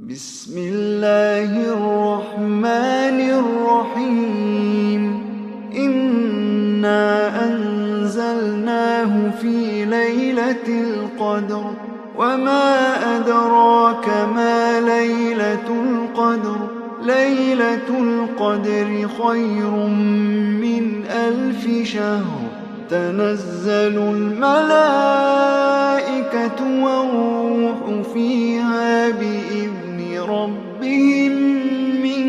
بسم اللہ الرحمن الرحیم انا انزلناہ فی لیلۃ القدر وما ادراک ما لیلۃ القدر لیلۃ القدر خیر من الف شہر تنزل الملائکۃ والروح فیہا بإذن ربهم من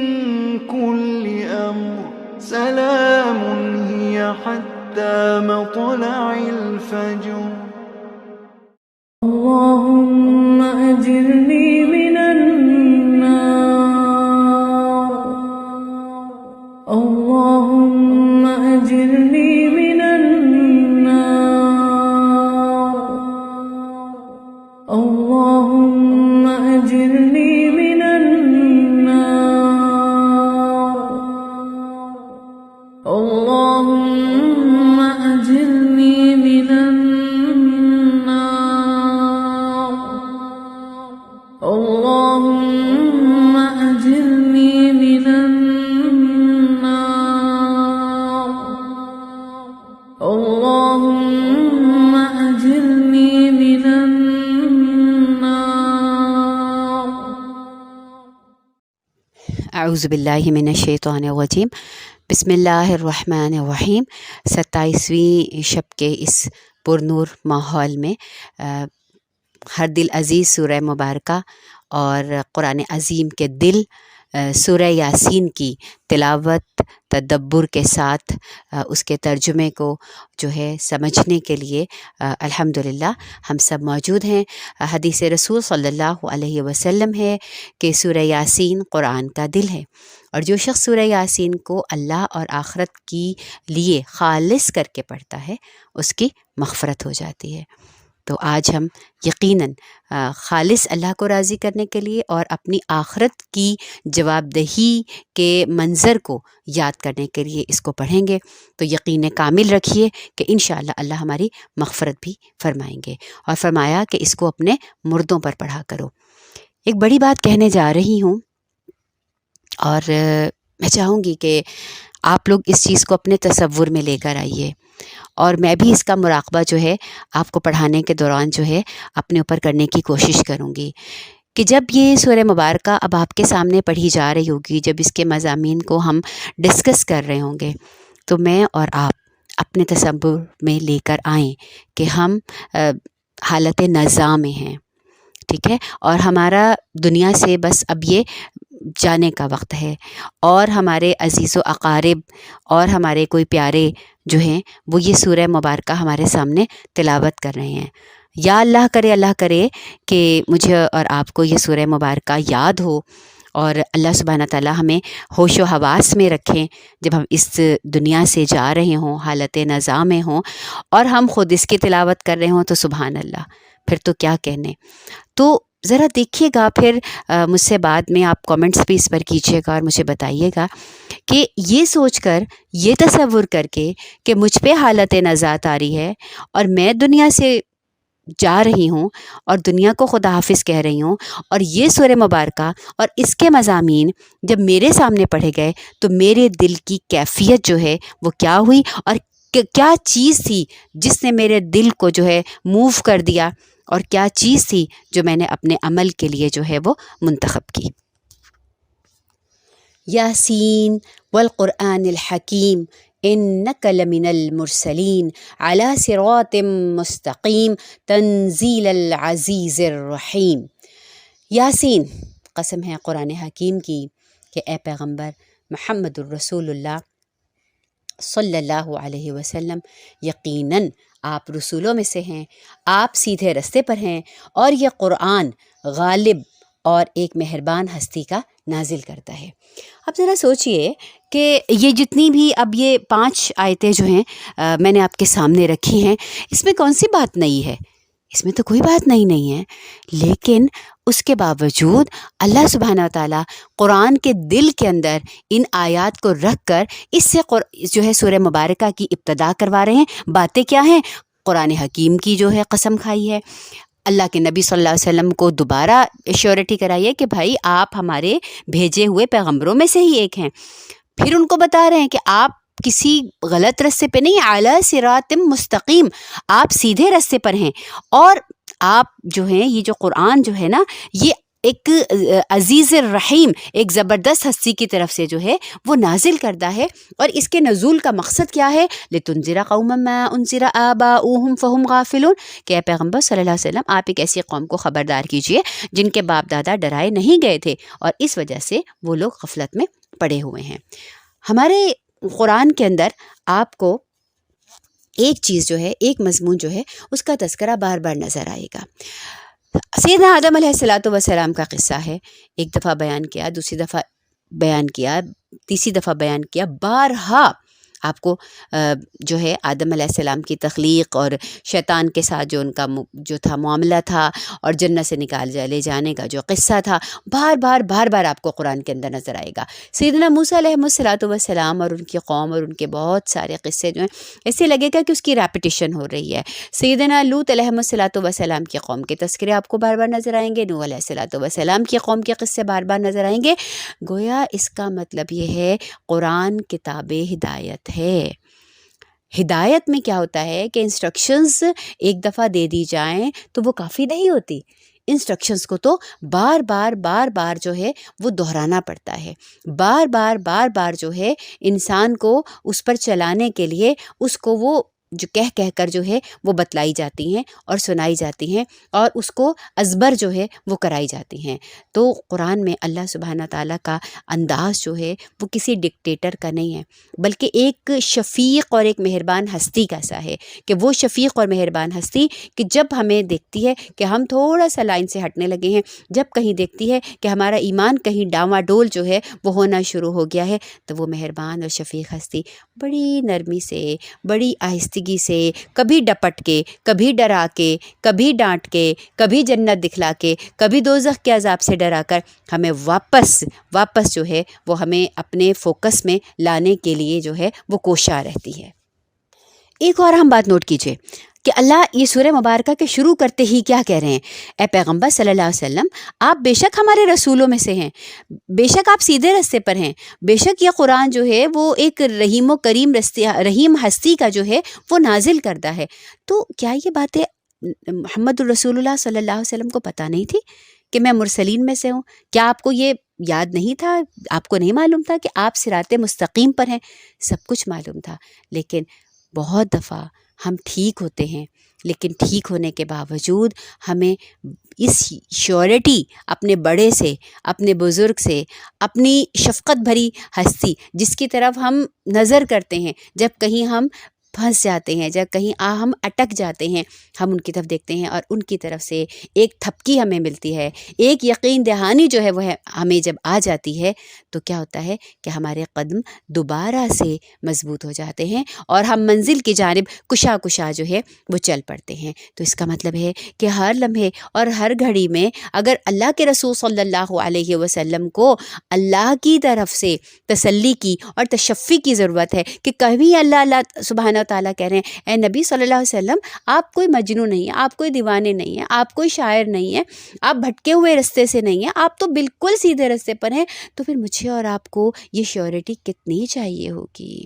كل أمر سلام هي حتى مطلع الفجر اللهم أجرني من النار اللهم أجرني من النار اللهم أجرني من النار اللهم أجرني من النار اللهم أجرني من النار اللهم أجرني من النار. اعوذ باللہ من الشیطان الرجیم. بسم اللہ الرحمن الرحیم. 27ویں شب کے اس پرنور ماحول میں ہر دل عزیز سورہ مبارکہ اور قرآن عظیم کے دل سورہ یاسین کی تلاوت تدبر کے ساتھ اس کے ترجمے کو جو ہے سمجھنے کے لیے الحمدللہ ہم سب موجود ہیں. حدیث رسول صلی اللہ علیہ وسلم ہے کہ سورہ یاسین قرآن کا دل ہے، اور جو شخص سورہ یاسین کو اللہ اور آخرت کی لیے خالص کر کے پڑھتا ہے اس کی مغفرت ہو جاتی ہے. تو آج ہم یقیناً خالص اللہ کو راضی کرنے کے لیے اور اپنی آخرت کی جواب دہی کے منظر کو یاد کرنے کے لیے اس کو پڑھیں گے. تو یقین کامل رکھیے کہ انشاءاللہ اللہ ہماری مغفرت بھی فرمائیں گے. اور فرمایا کہ اس کو اپنے مردوں پر پڑھا کرو. ایک بڑی بات کہنے جا رہی ہوں، اور میں چاہوں گی کہ آپ لوگ اس چیز کو اپنے تصور میں لے کر آئیے، اور میں بھی اس کا مراقبہ جو ہے آپ کو پڑھانے کے دوران جو ہے اپنے اوپر کرنے کی کوشش کروں گی کہ جب یہ سورہ مبارکہ اب آپ کے سامنے پڑھی جا رہی ہوگی، جب اس کے مضامین کو ہم ڈسکس کر رہے ہوں گے، تو میں اور آپ اپنے تصور میں لے کر آئیں کہ ہم حالت نزاع میں ہیں، ٹھیک ہے، اور ہمارا دنیا سے بس اب یہ جانے کا وقت ہے، اور ہمارے عزیز و اقارب اور ہمارے کوئی پیارے جو ہیں وہ یہ سورہ مبارکہ ہمارے سامنے تلاوت کر رہے ہیں. یا اللہ کرے کہ مجھے اور آپ کو یہ سورہ مبارکہ یاد ہو، اور اللہ سبحانہ تعالیٰ ہمیں ہوش و حواس میں رکھیں جب ہم اس دنیا سے جا رہے ہوں، حالت نزاع میں ہوں، اور ہم خود اس کی تلاوت کر رہے ہوں. تو سبحان اللہ، پھر تو کیا کہنے. تو ذرا دیکھیے گا، پھر مجھ سے بعد میں آپ کامنٹس بھی اس پر کیجیے گا اور مجھے بتائیے گا کہ یہ سوچ کر، یہ تصور کر کے کہ مجھ پہ حالت نزاع آری ہے اور میں دنیا سے جا رہی ہوں اور دنیا کو خدا حافظ کہہ رہی ہوں، اور یہ سورہ مبارکہ اور اس کے مضامین جب میرے سامنے پڑھے گئے تو میرے دل کی کیفیت جو ہے وہ کیا ہوئی، اور کیا چیز تھی جس نے میرے دل کو جو ہے موو کر دیا، اور کیا چیز تھی جو میں نے اپنے عمل کے لیے جو ہے وہ منتخب کی. یاسین والقرآن الحکیم انک لمن المرسلین علی صراط مستقیم تنزیل العزیز الرحیم. یاسین، قسم ہے قرآن حکیم کی کہ اے پیغمبر محمد الرسول اللہ صلی اللہ علیہ وسلم، یقیناً آپ رسولوں میں سے ہیں، آپ سیدھے رستے پر ہیں، اور یہ قرآن غالب اور ایک مہربان ہستی کا نازل کرتا ہے. اب ذرا سوچئے کہ یہ جتنی بھی اب یہ 5 آیتیں جو ہیں میں نے آپ کے سامنے رکھی ہیں، اس میں کون سی بات نئی ہے؟ اس میں تو کوئی بات نہیں ہے، لیکن اس کے باوجود اللہ سبحانہ و تعالیٰ قرآن کے دل کے اندر ان آیات کو رکھ کر اس سے جو ہے سورہ مبارکہ کی ابتدا کروا رہے ہیں. باتیں کیا ہیں؟ قرآن حکیم کی جو ہے قسم کھائی ہے. اللہ کے نبی صلی اللہ علیہ وسلم کو دوبارہ ایشورٹی کرائیے کہ بھائی آپ ہمارے بھیجے ہوئے پیغمبروں میں سے ہی ایک ہیں. پھر ان کو بتا رہے ہیں کہ آپ کسی غلط راستے پہ نہیں، اعلیٰ صراط مستقیم، آپ سیدھے راستے پر ہیں. اور آپ جو ہیں یہ جو قرآن جو ہے نا، یہ ایک عزیز الرحیم، ایک زبردست ہستی کی طرف سے جو ہے وہ نازل کردہ ہے. اور اس کے نزول کا مقصد کیا ہے؟ لِتُنذِرَ قَوْمًا مَا أُنذِرَ آبَاؤُهُمْ فَهُمْ غَافِلُونَ، کہ اے پیغمبر صلی اللہ علیہ وسلم آپ ایک ایسی قوم کو خبردار کیجئے جن کے باپ دادا ڈرائے نہیں گئے تھے اور اس وجہ سے وہ لوگ غفلت میں پڑے ہوئے ہیں. ہمارے قرآن کے اندر آپ کو ایک چیز جو ہے، ایک مضمون جو ہے اس کا تذکرہ بار بار نظر آئے گا. سیدنا آدم علیہ السلام کا قصہ ہے. ایک دفعہ بیان کیا، دوسری دفعہ بیان کیا، تیسری دفعہ بیان کیا، بارہا آپ کو جو ہے آدم علیہ السلام کی تخلیق اور شیطان کے ساتھ جو ان کا جو تھا معاملہ تھا اور جنت سے نکال لے جانے کا جو قصہ تھا، بار بار آپ کو قرآن کے اندر نظر آئے گا. سیدنا موسیٰ علیہ السلام اور ان کی قوم اور ان کے بہت سارے قصے جو ہیں ایسے لگے گا کہ اس کی ریپیٹیشن ہو رہی ہے. سیدنا لوط علیہ السلام کی قوم کے تذکرے آپ کو بار بار نظر آئیں گے، نوح علیہ السلام کی قوم کے قصے بار بار نظر آئیں گے. گویا اس کا مطلب یہ ہے قرآن کتاب ہدایت ہے. ہدایت میں کیا ہوتا ہے کہ انسٹرکشنز ایک دفعہ دے دی جائیں تو وہ کافی نہیں ہوتی. انسٹرکشنز کو تو بار بار جو ہے وہ دہرانا پڑتا ہے. بار بار جو ہے انسان کو اس پر چلانے کے لیے اس کو وہ جو کہہ کر جو ہے وہ بتلائی جاتی ہیں اور سنائی جاتی ہیں اور اس کو ازبر جو ہے وہ کرائی جاتی ہیں. تو قرآن میں اللہ سبحانہ تعالیٰ کا انداز جو ہے وہ کسی ڈکٹیٹر کا نہیں ہے، بلکہ ایک شفیق اور ایک مہربان ہستی کا سا ہے کہ وہ شفیق اور مہربان ہستی کہ جب ہمیں دیکھتی ہے کہ ہم تھوڑا سا لائن سے ہٹنے لگے ہیں، جب کہیں دیکھتی ہے کہ ہمارا ایمان کہیں ڈاواں ڈول جو ہے وہ ہونا شروع ہو گیا ہے، تو وہ مہربان اور شفیق ہستی بڑی نرمی سے، بڑی آہستگی سے، کبھی ڈپٹ کے، کبھی ڈرا کے، کبھی ڈانٹ کے، کبھی جنت دکھلا کے، کبھی دوزخ کے عذاب سے ڈرا کر ہمیں واپس جو ہے وہ ہمیں اپنے فوکس میں لانے کے لیے جو ہے وہ کوشاں رہتی ہے. ایک اور ہم بات نوٹ کیجئے کہ اللہ یہ سورہ مبارکہ کے شروع کرتے ہی کیا کہہ رہے ہیں؟ اے پیغمبر صلی اللہ علیہ وسلم، آپ بے شک ہمارے رسولوں میں سے ہیں، بے شک آپ سیدھے راستے پر ہیں، بے شک یہ قرآن جو ہے وہ ایک رحیم و کریم رحیم ہستی کا جو ہے وہ نازل کردہ ہے. تو کیا یہ باتیں محمد الرسول اللہ صلی اللہ علیہ وسلم کو پتہ نہیں تھی کہ میں مرسلین میں سے ہوں؟ کیا آپ کو یہ یاد نہیں تھا؟ آپ کو نہیں معلوم تھا کہ آپ صراط مستقیم پر ہیں؟ سب کچھ معلوم تھا. لیکن بہت دفعہ ہم ٹھیک ہوتے ہیں، لیکن ٹھیک ہونے کے باوجود ہمیں اس شیورٹی اپنے بڑے سے، اپنے بزرگ سے، اپنی شفقت بھری ہستی جس کی طرف ہم نظر کرتے ہیں جب کہیں ہم پھنس جاتے ہیں، جب کہیں ہم اٹک جاتے ہیں، ہم ان کی طرف دیکھتے ہیں اور ان کی طرف سے ایک تھپکی ہمیں ملتی ہے، ایک یقین دہانی جو ہے وہ ہمیں جب آ جاتی ہے تو کیا ہوتا ہے کہ ہمارے قدم دوبارہ سے مضبوط ہو جاتے ہیں اور ہم منزل کی جانب کشا جو ہے وہ چل پڑتے ہیں. تو اس کا مطلب ہے کہ ہر لمحے اور ہر گھڑی میں اگر اللہ کے رسول صلی اللہ علیہ وسلم کو اللہ کی طرف سے تسلی کی اور تشفی کی ضرورت ہے کہ کبھی اللہ سبحانہ تعالیٰ کہہ رہے ہیں اے نبی صلی اللہ علیہ وسلم، آپ کوئی مجنون نہیں ہیں، آپ کوئی دیوانے نہیں ہیں، آپ کوئی شاعر نہیں ہیں، آپ بھٹکے ہوئے رستے سے نہیں ہیں، آپ تو بالکل سیدھے رستے پر ہیں. تو پھر مجھے اور آپ کو یہ شیورٹی کتنی چاہیے ہوگی؟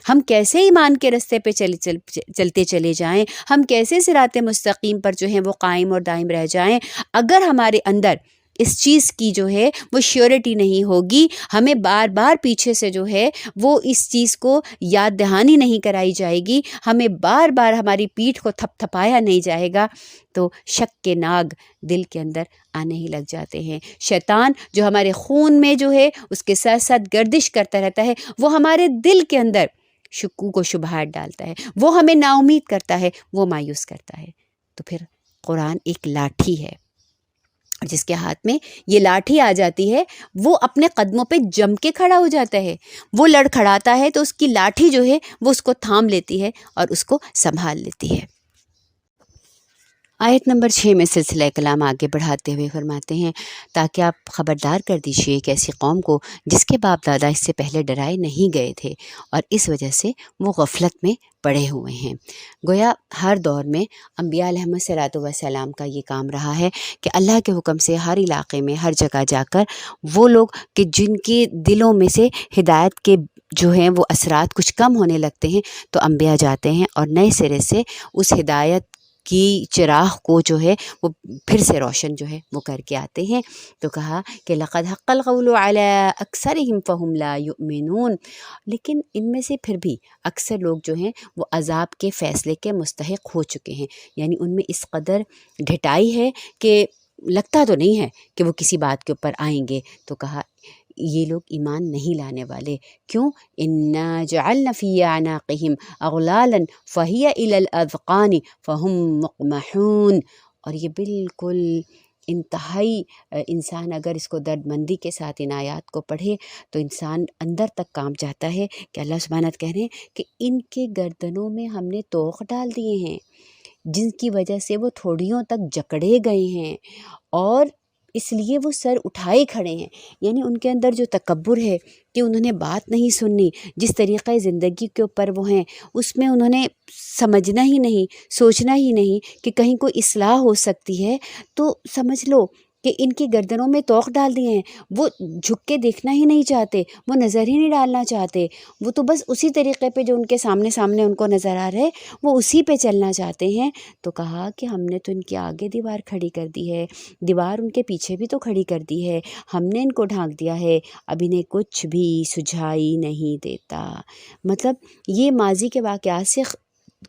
ہم کیسے ایمان کے رستے پہ چلتے چلے جائیں، ہم کیسے صراط مستقیم پر جو ہیں وہ قائم اور دائم رہ جائیں اگر ہمارے اندر اس چیز کی جو ہے وہ شیورٹی نہیں ہوگی، ہمیں بار بار پیچھے سے جو ہے وہ اس چیز کو یاد دہانی نہیں کرائی جائے گی، ہمیں بار بار ہماری پیٹھ کو تھپ تھپایا نہیں جائے گا، تو شک کے ناگ دل کے اندر آنے ہی لگ جاتے ہیں. شیطان جو ہمارے خون میں جو ہے اس کے ساتھ ساتھ گردش کرتا رہتا ہے، وہ ہمارے دل کے اندر شکوک و شبہات ڈالتا ہے، وہ ہمیں نا امید کرتا ہے، وہ مایوس کرتا ہے. تو پھر قرآن ایک لاٹھی ہے، جس کے ہاتھ میں یہ لاٹھی آ جاتی ہے وہ اپنے قدموں پہ جم کے کھڑا ہو جاتا ہے، وہ لڑکھڑاتا ہے تو اس کی لاٹھی جو ہے وہ اس کو تھام لیتی ہے اور اس کو سنبھال لیتی ہے. آیت نمبر 6 میں سلسلہ کلام آگے بڑھاتے ہوئے فرماتے ہیں تاکہ آپ خبردار کر دیجئے ایک ایسی قوم کو جس کے باپ دادا اس سے پہلے ڈرائے نہیں گئے تھے اور اس وجہ سے وہ غفلت میں پڑے ہوئے ہیں۔ گویا ہر دور میں انبیاء علیہم الصلاۃ والسلام کا یہ کام رہا ہے کہ اللہ کے حکم سے ہر علاقے میں ہر جگہ جا کر وہ لوگ کہ جن کے دلوں میں سے ہدایت کے جو ہیں وہ اثرات کچھ کم ہونے لگتے ہیں تو انبیاء جاتے ہیں اور نئے سرے سے اس ہدایت کی چراغ کو جو ہے وہ پھر سے روشن جو ہے وہ کر کے آتے ہیں۔ تو کہا کہ لقد حق القول علی اکثرہم فہم لا یؤمنون، لیکن ان میں سے پھر بھی اکثر لوگ جو ہیں وہ عذاب کے فیصلے کے مستحق ہو چکے ہیں، یعنی ان میں اس قدر ڈھٹائی ہے کہ لگتا تو نہیں ہے کہ وہ کسی بات کے اوپر آئیں گے۔ تو کہا یہ لوگ ایمان نہیں لانے والے، کیوں؟ انا جعلنا فی اعناقہم اغلالا فہی الی الاذقان فہم مقمحون، اور یہ بالکل انتہائی انسان اگر اس کو درد مندی کے ساتھ ان آیات کو پڑھے تو انسان اندر تک کانپ جاتا ہے کہ اللہ سبحانہ کہہ رہے ہیں کہ ان کے گردنوں میں ہم نے طوق ڈال دیے ہیں جن کی وجہ سے وہ تھوڑیوں تک جکڑے گئے ہیں اور اس لیے وہ سر اٹھائے کھڑے ہیں، یعنی ان کے اندر جو تکبر ہے کہ انہوں نے بات نہیں سننی، جس طریقۂ زندگی کے اوپر وہ ہیں اس میں انہوں نے سمجھنا ہی نہیں، سوچنا ہی نہیں کہ کہیں کوئی اصلاح ہو سکتی ہے، تو سمجھ لو کہ ان کی گردنوں میں طوق ڈال دیے ہیں۔ وہ جھک کے دیکھنا ہی نہیں چاہتے، وہ نظر ہی نہیں ڈالنا چاہتے، وہ تو بس اسی طریقے پہ جو ان کے سامنے ان کو نظر آ رہا ہے وہ اسی پہ چلنا چاہتے ہیں۔ تو کہا کہ ہم نے تو ان کے آگے دیوار کھڑی کر دی ہے، دیوار ان کے پیچھے بھی تو کھڑی کر دی ہے، ہم نے ان کو ڈھانک دیا ہے، اب انہیں کچھ بھی سجھائی نہیں دیتا۔ مطلب یہ ماضی کے واقعات سے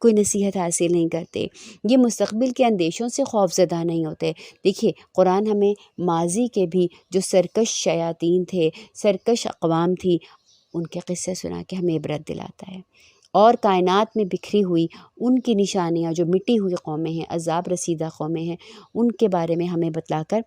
کوئی نصیحت حاصل نہیں کرتے، یہ مستقبل کے اندیشوں سے خوف زدہ نہیں ہوتے۔ دیکھیے قرآن ہمیں ماضی کے بھی جو سرکش شیاطین تھے، سرکش اقوام تھی، ان کے قصے سنا کے ہمیں عبرت دلاتا ہے، اور کائنات میں بکھری ہوئی ان کی نشانیاں جو مٹی ہوئی قومیں ہیں، عذاب رسیدہ قومیں ہیں، ان کے بارے میں ہمیں بتلا کر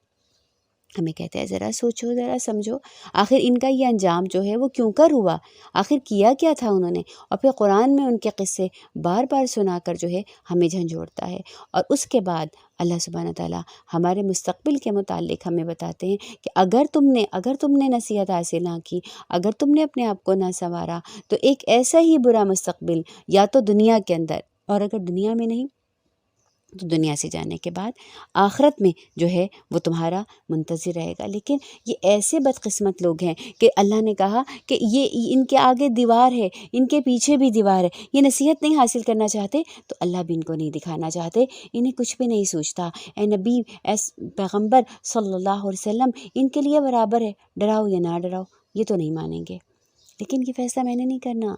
ہمیں کہتے ہیں ذرا سوچو، ذرا سمجھو، آخر ان کا یہ انجام جو ہے وہ کیوں کر ہوا، آخر کیا کیا تھا انہوں نے، اور پھر قرآن میں ان کے قصے بار بار سنا کر جو ہے ہمیں جھنجھوڑتا ہے۔ اور اس کے بعد اللہ سبحانہ تعالیٰ ہمارے مستقبل کے متعلق ہمیں بتاتے ہیں کہ اگر تم نے نصیحت حاصل نہ کی، اگر تم نے اپنے آپ کو نہ سنوارا تو ایک ایسا ہی برا مستقبل یا تو دنیا کے اندر، اور اگر دنیا میں نہیں تو دنیا سے جانے کے بعد آخرت میں جو ہے وہ تمہارا منتظر رہے گا۔ لیکن یہ ایسے بدقسمت لوگ ہیں کہ اللہ نے کہا کہ یہ ان کے آگے دیوار ہے، ان کے پیچھے بھی دیوار ہے، یہ نصیحت نہیں حاصل کرنا چاہتے تو اللہ بھی ان کو نہیں دکھانا چاہتے، انہیں کچھ بھی نہیں سوچتا۔ اے نبی، اے پیغمبر صلی اللہ علیہ وسلم، ان کے لیے برابر ہے، ڈراؤ یا نہ ڈراؤ، یہ تو نہیں مانیں گے۔ لیکن یہ فیصلہ میں نے نہیں کرنا،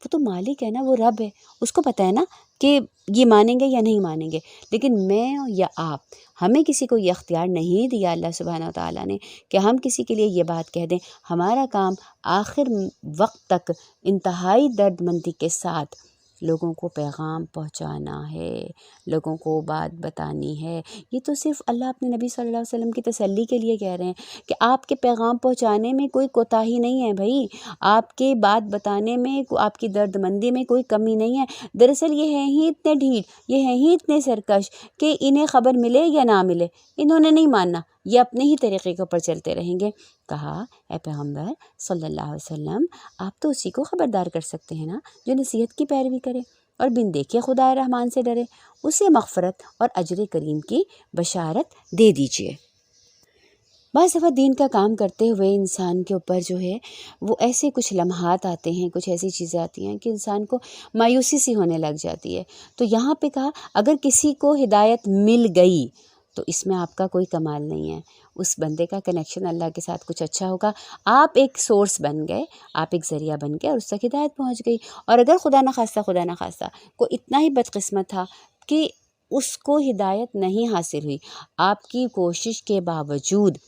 وہ تو مالک ہے نا، وہ رب ہے، اس کو پتہ ہے نا کہ یہ مانیں گے یا نہیں مانیں گے۔ لیکن میں یا آپ، ہمیں کسی کو یہ اختیار نہیں دیا اللہ سبحانہ و تعالیٰ نے کہ ہم کسی کے لیے یہ بات کہہ دیں۔ ہمارا کام آخر وقت تک انتہائی درد مندی کے ساتھ لوگوں کو پیغام پہنچانا ہے، لوگوں کو بات بتانی ہے۔ یہ تو صرف اللہ اپنے نبی صلی اللہ علیہ وسلم کی تسلی کے لیے کہہ رہے ہیں کہ آپ کے پیغام پہنچانے میں کوئی کوتاہی نہیں ہے بھائی، آپ کے بات بتانے میں، آپ کی درد مندی میں کوئی کمی نہیں ہے۔ دراصل یہ ہیں ہی اتنے ڈھیٹ، یہ ہیں ہی اتنے سرکش کہ انہیں خبر ملے یا نہ ملے انہوں نے نہیں ماننا، یہ اپنے ہی طریقے کے اوپر چلتے رہیں گے۔ کہا اے پیغمبر صلی اللہ علیہ وسلم، آپ تو اسی کو خبردار کر سکتے ہیں نا جو نصیحت کی پیروی کرے اور بن دیکھے خدا رحمان سے ڈرے، اسے مغفرت اور اجر کریم کی بشارت دے دیجیے۔ بعض دفعہ دین کا کام کرتے ہوئے انسان کے اوپر جو ہے وہ ایسے کچھ لمحات آتے ہیں، کچھ ایسی چیزیں آتی ہیں کہ انسان کو مایوسی سی ہونے لگ جاتی ہے۔ تو یہاں پہ کہا اگر کسی کو ہدایت مل گئی تو اس میں آپ کا کوئی کمال نہیں ہے، اس بندے کا کنیکشن اللہ کے ساتھ کچھ اچھا ہوگا، آپ ایک سورس بن گئے، آپ ایک ذریعہ بن گئے اور اس تک ہدایت پہنچ گئی۔ اور اگر خدا نخواستہ کوئی اتنا ہی بدقسمت تھا کہ اس کو ہدایت نہیں حاصل ہوئی آپ کی کوشش کے باوجود،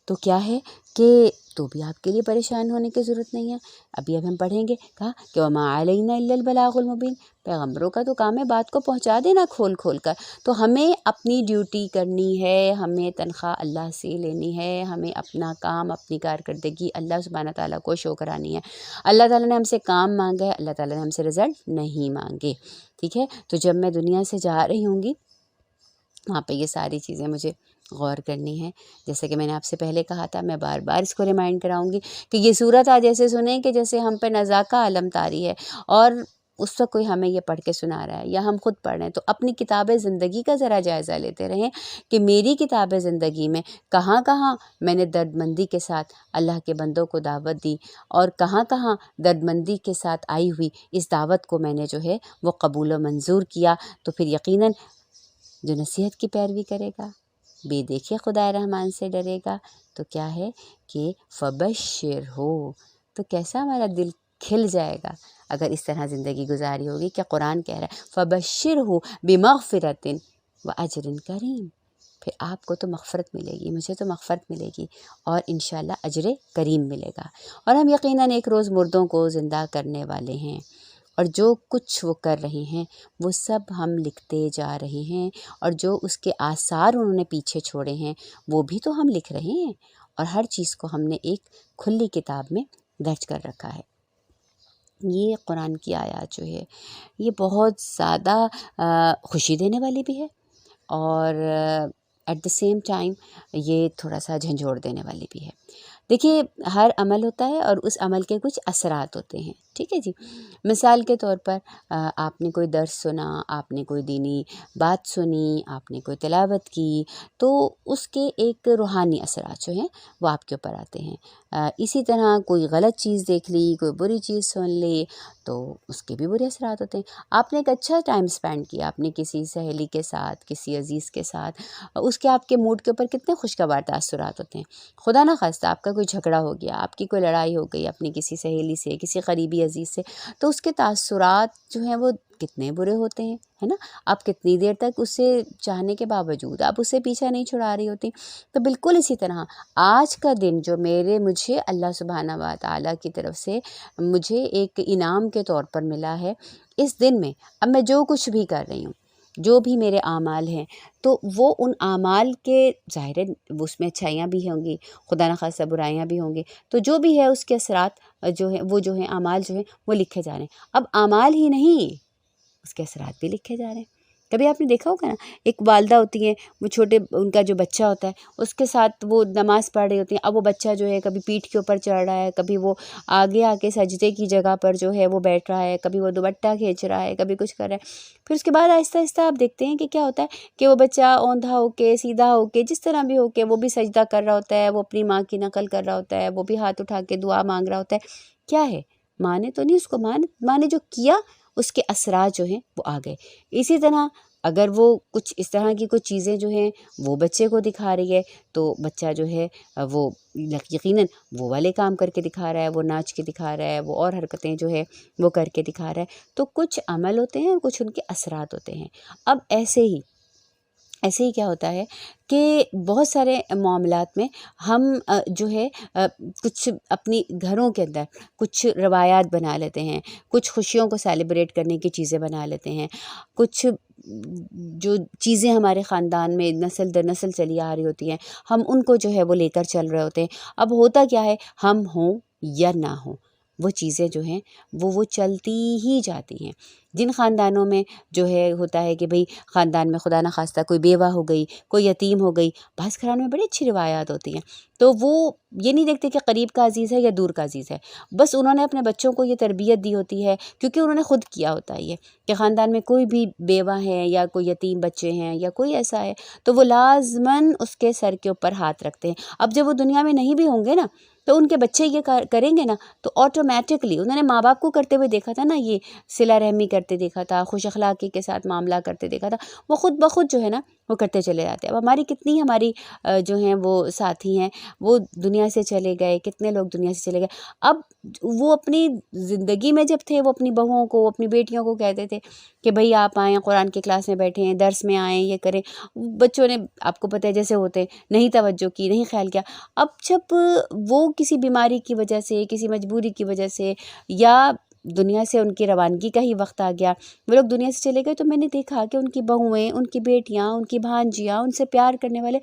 تو کیا ہے کہ تو بھی آپ کے لیے پریشان ہونے کی ضرورت نہیں ہے۔ اب ہم پڑھیں گے، کہا کہ وما علینا الا البلاغ المبین، پیغمبروں کا تو کام ہے بات کو پہنچا دینا کھول کھول کر، تو ہمیں اپنی ڈیوٹی کرنی ہے، ہمیں تنخواہ اللہ سے لینی ہے، ہمیں اپنا کام، اپنی کارکردگی اللہ سبحانہ تعالیٰ کو شو کرانی ہے۔ اللہ تعالیٰ نے ہم سے کام مانگا ہے، اللہ تعالیٰ نے ہم سے رزلٹ نہیں مانگے، ٹھیک ہے۔ تو جب میں دنیا سے جا رہی ہوں گی وہاں پہ یہ ساری چیزیں مجھے غور کرنی ہے۔ جیسے کہ میں نے آپ سے پہلے کہا تھا، میں بار بار اس کو ریمائنڈ کراؤں گی کہ یہ صورت آج ایسے سنیں کہ جیسے ہم پہ نزاکہ عالم طاری ہے، اور اس وقت کوئی ہمیں یہ پڑھ کے سنا رہا ہے یا ہم خود پڑھ رہے ہیں۔ تو اپنی کتاب زندگی کا ذرا جائزہ لیتے رہیں کہ میری کتاب زندگی میں کہاں کہاں میں نے درد مندی کے ساتھ اللہ کے بندوں کو دعوت دی، اور کہاں کہاں درد مندی کے ساتھ آئی ہوئی اس دعوت کو میں نے جو ہے وہ قبول و منظور کیا۔ تو پھر یقیناً جو نصیحت کی پیروی کرے گا، بے دیکھے خدائے رحمان سے ڈرے گا، تو کیا ہے کہ فبشر ہو، تو کیسا ہمارا دل کھل جائے گا اگر اس طرح زندگی گزاری ہوگی کہ قرآن کہہ رہا ہے فبشر ہو بمغفرۃ واجر کریم۔ پھر آپ کو تو مغفرت ملے گی، مجھے تو مغفرت ملے گی، اور انشاءاللہ اجر کریم ملے گا۔ اور ہم یقیناً ایک روز مردوں کو زندہ کرنے والے ہیں، اور جو کچھ وہ کر رہے ہیں وہ سب ہم لکھتے جا رہے ہیں، اور جو اس کے آثار انہوں نے پیچھے چھوڑے ہیں وہ بھی تو ہم لکھ رہے ہیں، اور ہر چیز کو ہم نے ایک کھلی کتاب میں درج کر رکھا ہے۔ یہ قرآن کی آیات جو ہے یہ بہت زیادہ خوشی دینے والی بھی ہے، اور ایٹ دا سیم ٹائم یہ تھوڑا سا جھنجھوڑ دینے والی بھی ہے۔ دیکھیے، ہر عمل ہوتا ہے اور اس عمل کے کچھ اثرات ہوتے ہیں، ٹھیک ہے جی۔ مثال کے طور پر آپ نے کوئی درس سنا، آپ نے کوئی دینی بات سنی، آپ نے کوئی تلاوت کی، تو اس کے ایک روحانی اثرات جو ہیں وہ آپ کے اوپر آتے ہیں۔ اسی طرح کوئی غلط چیز دیکھ لی، کوئی بری چیز سن لی، تو اس کے بھی برے اثرات ہوتے ہیں۔ آپ نے ایک اچھا ٹائم اسپینڈ کیا، آپ نے کسی سہیلی کے ساتھ، کسی عزیز کے ساتھ، اس کے آپ کے موڈ کے اوپر کتنے خوشگوار تاثرات ہوتے ہیں۔ خدا نہ خواستہ آپ کا کوئی جھگڑا ہو گیا، آپ کی کوئی لڑائی ہو گئی اپنی کسی سہیلی سے، کسی قریبی عزیز سے، تو اس کے تاثرات جو ہیں وہ کتنے برے ہوتے ہیں، ہے نا۔ آپ کتنی دیر تک اسے چاہنے کے باوجود آپ اسے پیچھا نہیں چھڑا رہی ہوتی۔ تو بالکل اسی طرح آج کا دن جو مجھے اللہ سبحانہ و تعالیٰ کی طرف سے مجھے ایک انعام کے طور پر ملا ہے، اس دن میں اب میں جو کچھ بھی کر رہی ہوں، جو بھی میرے اعمال ہیں، تو وہ ان اعمال کے ظاہر ہے اس میں اچھائیاں بھی ہوں گی، خدا نخواستہ برائیاں بھی ہوں گی، تو جو بھی ہے اس کے اثرات جو ہیں اعمال جو ہیں وہ لکھے جا رہے ہیں۔ اب اعمال ہی نہیں، اس کے اثرات بھی لکھے جا رہے ہیں۔ کبھی آپ نے دیکھا ہوگا نا، ایک والدہ ہوتی ہیں، وہ چھوٹے ان کا جو بچہ ہوتا ہے اس کے ساتھ وہ نماز پڑھ رہی ہوتی ہیں، اب وہ بچہ جو ہے کبھی پیٹھ کے اوپر چڑھ رہا ہے، کبھی وہ آگے آ کے سجدے کی جگہ پر جو ہے وہ بیٹھ رہا ہے، کبھی وہ دوپٹہ کھینچ رہا ہے، کبھی کچھ کر رہا ہے۔ پھر اس کے بعد آہستہ آہستہ آپ دیکھتے ہیں کہ کیا ہوتا ہے کہ وہ بچہ اوندھا ہو کے، سیدھا ہو کے، جس طرح بھی ہو کے وہ بھی سجدہ کر رہا ہوتا ہے، وہ اپنی ماں کی نقل کر رہا ہوتا ہے، وہ بھی ہاتھ اٹھا کے دعا مانگ رہا ہوتا ہے۔ کیا ہے؟ ماں نے تو نہیں اس کو، ماں نے جو کیا اس کے اثرات جو ہیں وہ آ گئے۔ اسی طرح اگر وہ کچھ اس طرح کی کچھ چیزیں جو ہیں وہ بچے کو دکھا رہی ہے، تو بچہ جو ہے وہ یقیناً وہ والے کام کر کے دکھا رہا ہے، وہ ناچ کے دکھا رہا ہے، وہ اور حرکتیں جو ہے وہ کر کے دکھا رہا ہے۔ تو کچھ عمل ہوتے ہیں اور کچھ ان کے اثرات ہوتے ہیں۔ اب ایسے ہی کیا ہوتا ہے کہ بہت سارے معاملات میں ہم جو ہے کچھ اپنی گھروں کے اندر کچھ روایات بنا لیتے ہیں، کچھ خوشیوں کو سیلیبریٹ کرنے کی چیزیں بنا لیتے ہیں، کچھ جو چیزیں ہمارے خاندان میں نسل در نسل چلی آ رہی ہوتی ہیں ہم ان کو جو ہے وہ لے کر چل رہے ہوتے ہیں۔ اب ہوتا کیا ہے، ہم ہوں یا نہ ہوں، وہ چیزیں جو ہیں وہ چلتی ہی جاتی ہیں۔ جن خاندانوں میں جو ہے ہوتا ہے کہ بھئی خاندان میں خدا نخواستہ کوئی بیوہ ہو گئی، کوئی یتیم ہو گئی، بعض گھرانوں میں بڑی اچھی روایات ہوتی ہیں، تو وہ یہ نہیں دیکھتے کہ قریب کا عزیز ہے یا دور کا عزیز ہے، بس انہوں نے اپنے بچوں کو یہ تربیت دی ہوتی ہے، کیونکہ انہوں نے خود کیا ہوتا ہے یہ کہ خاندان میں کوئی بھی بیوہ ہے یا کوئی یتیم بچے ہیں یا کوئی ایسا ہے تو وہ لازماً اس کے سر کے اوپر ہاتھ رکھتے ہیں۔ اب جب وہ دنیا میں نہیں بھی ہوں گے نا تو ان کے بچے یہ کریں گے نا، تو آٹومیٹکلی انہوں نے ماں باپ کو کرتے ہوئے دیکھا تھا نا، یہ صلہ رحمی کرتے دیکھا تھا، خوش اخلاقی کے ساتھ معاملہ کرتے دیکھا تھا، وہ خود بخود جو ہے نا وہ کرتے چلے جاتے ہیں۔ اب ہماری جو ہیں وہ ساتھی ہیں وہ دنیا سے چلے گئے، کتنے لوگ دنیا سے چلے گئے۔ اب وہ اپنی زندگی میں جب تھے وہ اپنی بہوؤں کو، اپنی بیٹیوں کو کہتے تھے کہ بھئی آپ آئیں، قرآن کی کلاس میں بیٹھیں، درس میں آئیں، یہ کریں۔ بچوں نے آپ کو پتہ ہے جیسے ہوتے نہیں توجہ کی، نہیں خیال کیا۔ اب جب وہ کسی بیماری کی وجہ سے، کسی مجبوری کی وجہ سے، یا دنیا سے ان کی روانگی کا ہی وقت آ گیا، وہ لوگ دنیا سے چلے گئے، تو میں نے دیکھا کہ ان کی بہوئیں، ان کی بیٹیاں، ان کی بھانجیاں، ان سے پیار کرنے والے،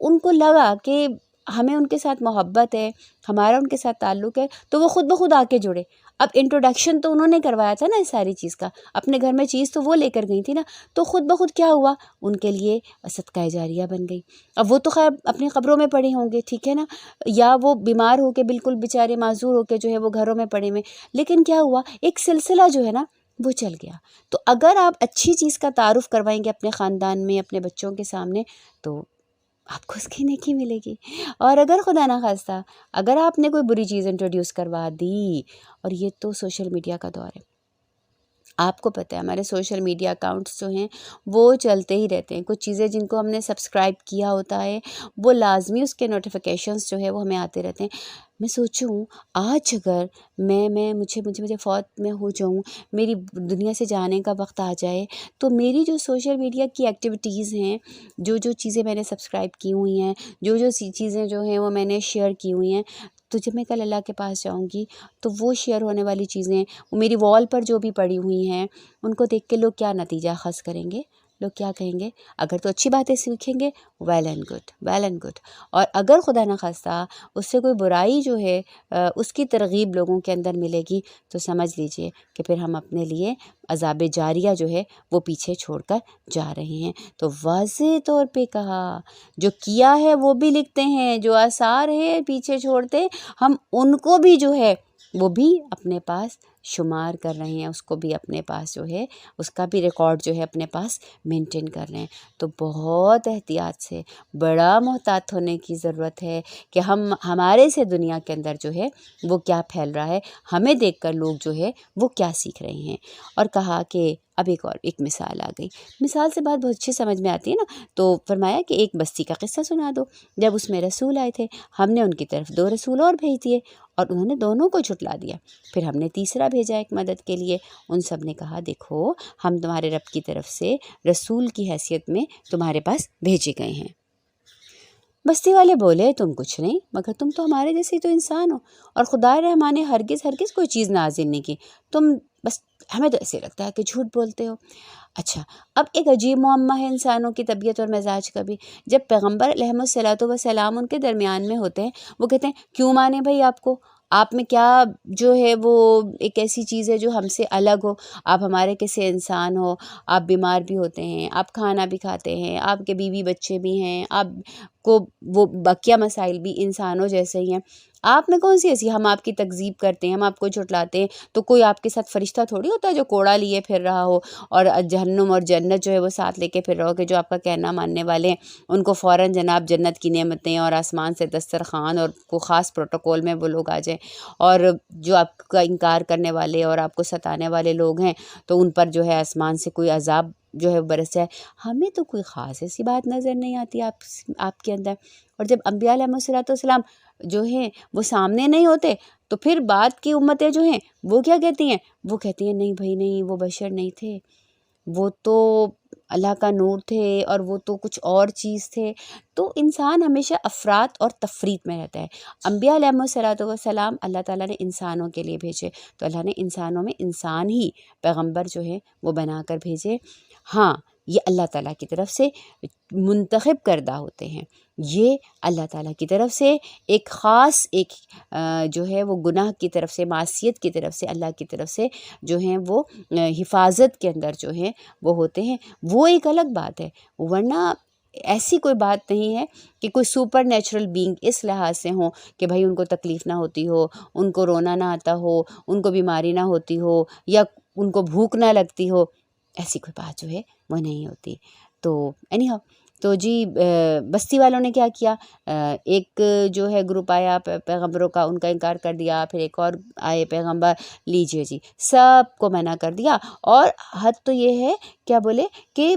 ان کو لگا کہ ہمیں ان کے ساتھ محبت ہے، ہمارا ان کے ساتھ تعلق ہے، تو وہ خود بخود آ کے جڑے۔ اب انٹروڈکشن تو انہوں نے کروایا تھا نا اس ساری چیز کا، اپنے گھر میں چیز تو وہ لے کر گئی تھی نا، تو خود بخود کیا ہوا، ان کے لیے صدقہ جاریہ بن گئی۔ اب وہ تو خیر اپنی قبروں میں پڑے ہوں گے، ٹھیک ہے نا، یا وہ بیمار ہو کے بالکل بیچارے معذور ہو کے جو ہے وہ گھروں میں پڑے ہوئے، لیکن کیا ہوا، ایک سلسلہ جو ہے نا وہ چل گیا۔ تو اگر آپ اچھی چیز کا تعارف کروائیں گے اپنے خاندان میں، اپنے بچوں کے سامنے، تو آپ کو اس کی نیکی ملے گی۔ اور اگر خدا نخواستہ اگر آپ نے کوئی بری چیز انٹروڈیوس کروا دی، اور یہ تو سوشل میڈیا کا دور ہے، آپ کو پتہ ہے ہمارے سوشل میڈیا اکاؤنٹس جو ہیں وہ چلتے ہی رہتے ہیں، کچھ چیزیں جن کو ہم نے سبسکرائب کیا ہوتا ہے وہ لازمی اس کے نوٹیفیکیشنز جو ہے وہ ہمیں آتے رہتے ہیں۔ میں سوچوں آج اگر مجھے فوت میں ہو جاؤں، میری دنیا سے جانے کا وقت آ جائے، تو میری جو سوشل میڈیا کی ایکٹیویٹیز ہیں، جو چیزیں میں نے سبسکرائب کی ہوئی ہیں، جو چیزیں جو ہیں وہ میں نے شیئر کی ہوئی ہیں، تو جب میں کل اللہ کے پاس جاؤں گی تو وہ شیئر ہونے والی چیزیں، وہ میری وال پر جو بھی پڑی ہوئی ہیں، ان کو دیکھ کے لوگ کیا نتیجہ اخذ کریں گے، لوگ کیا کہیں گے؟ اگر تو اچھی باتیں سیکھیں گے، ویل اینڈ گڈ، اور اگر خدا نخواستہ اس سے کوئی برائی جو ہے اس کی ترغیب لوگوں کے اندر ملے گی، تو سمجھ لیجئے کہ پھر ہم اپنے لیے عذاب جاریہ جو ہے وہ پیچھے چھوڑ کر جا رہے ہیں۔ تو واضح طور پہ کہا، جو کیا ہے وہ بھی لکھتے ہیں، جو آثار ہے پیچھے چھوڑتے، ہم ان کو بھی جو ہے وہ بھی اپنے پاس شمار کر رہے ہیں، اس کو بھی اپنے پاس جو ہے اس کا بھی ریکارڈ جو ہے اپنے پاس مینٹین کر رہے ہیں۔ تو بہت احتیاط سے، بڑا محتاط ہونے کی ضرورت ہے کہ ہمارے سے دنیا کے اندر جو ہے وہ کیا پھیل رہا ہے، ہمیں دیکھ کر لوگ جو ہے وہ کیا سیکھ رہے ہیں۔ اور کہا کہ اب ایک مثال آ گئی، مثال سے بات بہت اچھی سمجھ میں آتی ہے نا، تو فرمایا کہ ایک بستی کا قصہ سنا دو، جب اس میں رسول آئے تھے، ہم نے ان کی طرف 2 رسول اور بھیج دیے، اور انہوں نے دونوں کو جھٹلا دیا، پھر ہم نے تیسرا بھیجا ایک مدد کے لیے، ان سب نے کہا دیکھو ہم تمہارے رب کی طرف سے رسول کی حیثیت میں تمہارے پاس بھیجے گئے ہیں۔ بستی والے بولے تم کچھ نہیں، مگر تم تو ہمارے جیسے تو انسان ہو، اور خدا رحمان نے ہرگز کوئی چیز نازل نہیں کی، تم بس ہمیں تو ایسے لگتا ہے کہ جھوٹ بولتے ہو۔ اچھا، اب ایک عجیب معمہ ہے انسانوں کی طبیعت اور مزاج کا بھی، جب پیغمبر علیہ الصلوۃ والسلام ان کے درمیان میں ہوتے ہیں، وہ کہتے ہیں کیوں مانے بھائی آپ میں کیا جو ہے وہ ایک ایسی چیز ہے جو ہم سے الگ ہو، آپ ہمارے کیسے انسان ہو، آپ بیمار بھی ہوتے ہیں، آپ کھانا بھی کھاتے ہیں، آپ کے بیوی بچے بھی ہیں، آپ کو وہ بقیہ مسائل بھی انسانوں جیسے ہی ہیں، آپ میں کون سی ایسی، ہم آپ کی تکذیب کرتے ہیں، ہم آپ کو جھٹلاتے ہیں، تو کوئی آپ کے ساتھ فرشتہ تھوڑی ہوتا ہے جو کوڑا لیے پھر رہا ہو اور جہنم اور جنت جو ہے وہ ساتھ لے کے پھر رہا ہو، کہ جو آپ کا کہنا ماننے والے ہیں ان کو فوراً جناب جنت کی نعمتیں اور آسمان سے دسترخوان اور کو خاص پروٹوکول میں وہ لوگ آ جائیں، اور جو آپ کا انکار کرنے والے اور آپ کو ستانے والے لوگ ہیں تو ان پر جو ہے آسمان سے کوئی عذاب جو ہے برس جائے۔ ہمیں تو کوئی خاص ایسی بات نظر نہیں آتی آپ کے اندر۔ اور جب انبیاء علیہ السلام جو ہیں وہ سامنے نہیں ہوتے، تو پھر بعد کی امتیں جو ہیں وہ کیا کہتی ہیں؟ وہ کہتی ہیں نہیں بھائی نہیں، وہ بشر نہیں تھے، وہ تو اللہ کا نور تھے، اور وہ تو کچھ اور چیز تھے۔ تو انسان ہمیشہ افراط اور تفریط میں رہتا ہے۔ انبیاء علیہ السلام اللہ تعالیٰ نے انسانوں کے لیے بھیجے، تو اللہ نے انسانوں میں انسان ہی پیغمبر جو ہے وہ بنا کر بھیجے۔ ہاں، یہ اللہ تعالیٰ کی طرف سے منتخب کردہ ہوتے ہیں، یہ اللہ تعالیٰ کی طرف سے ایک خاص جو ہے وہ گناہ کی طرف سے، معصیت کی طرف سے، اللہ کی طرف سے جو ہیں وہ حفاظت کے اندر جو ہیں وہ ہوتے ہیں، وہ ایک الگ بات ہے۔ ورنہ ایسی کوئی بات نہیں ہے کہ کوئی سپر نیچرل بینگ اس لحاظ سے ہوں کہ بھائی ان کو تکلیف نہ ہوتی ہو، ان کو رونا نہ آتا ہو، ان کو بیماری نہ ہوتی ہو، یا ان کو بھوک نہ لگتی ہو، ایسی کوئی بات جو ہے وہ نہیں ہوتی۔ تو اینی ہاؤ، تو جی بستی والوں نے کیا کیا، ایک جو ہے گروپ آیا پیغمبروں کا، ان کا انکار کر دیا، پھر ایک اور آئے پیغمبر، لیجئے جی سب کو منع کر دیا، اور حد تو یہ ہے کیا بولے کہ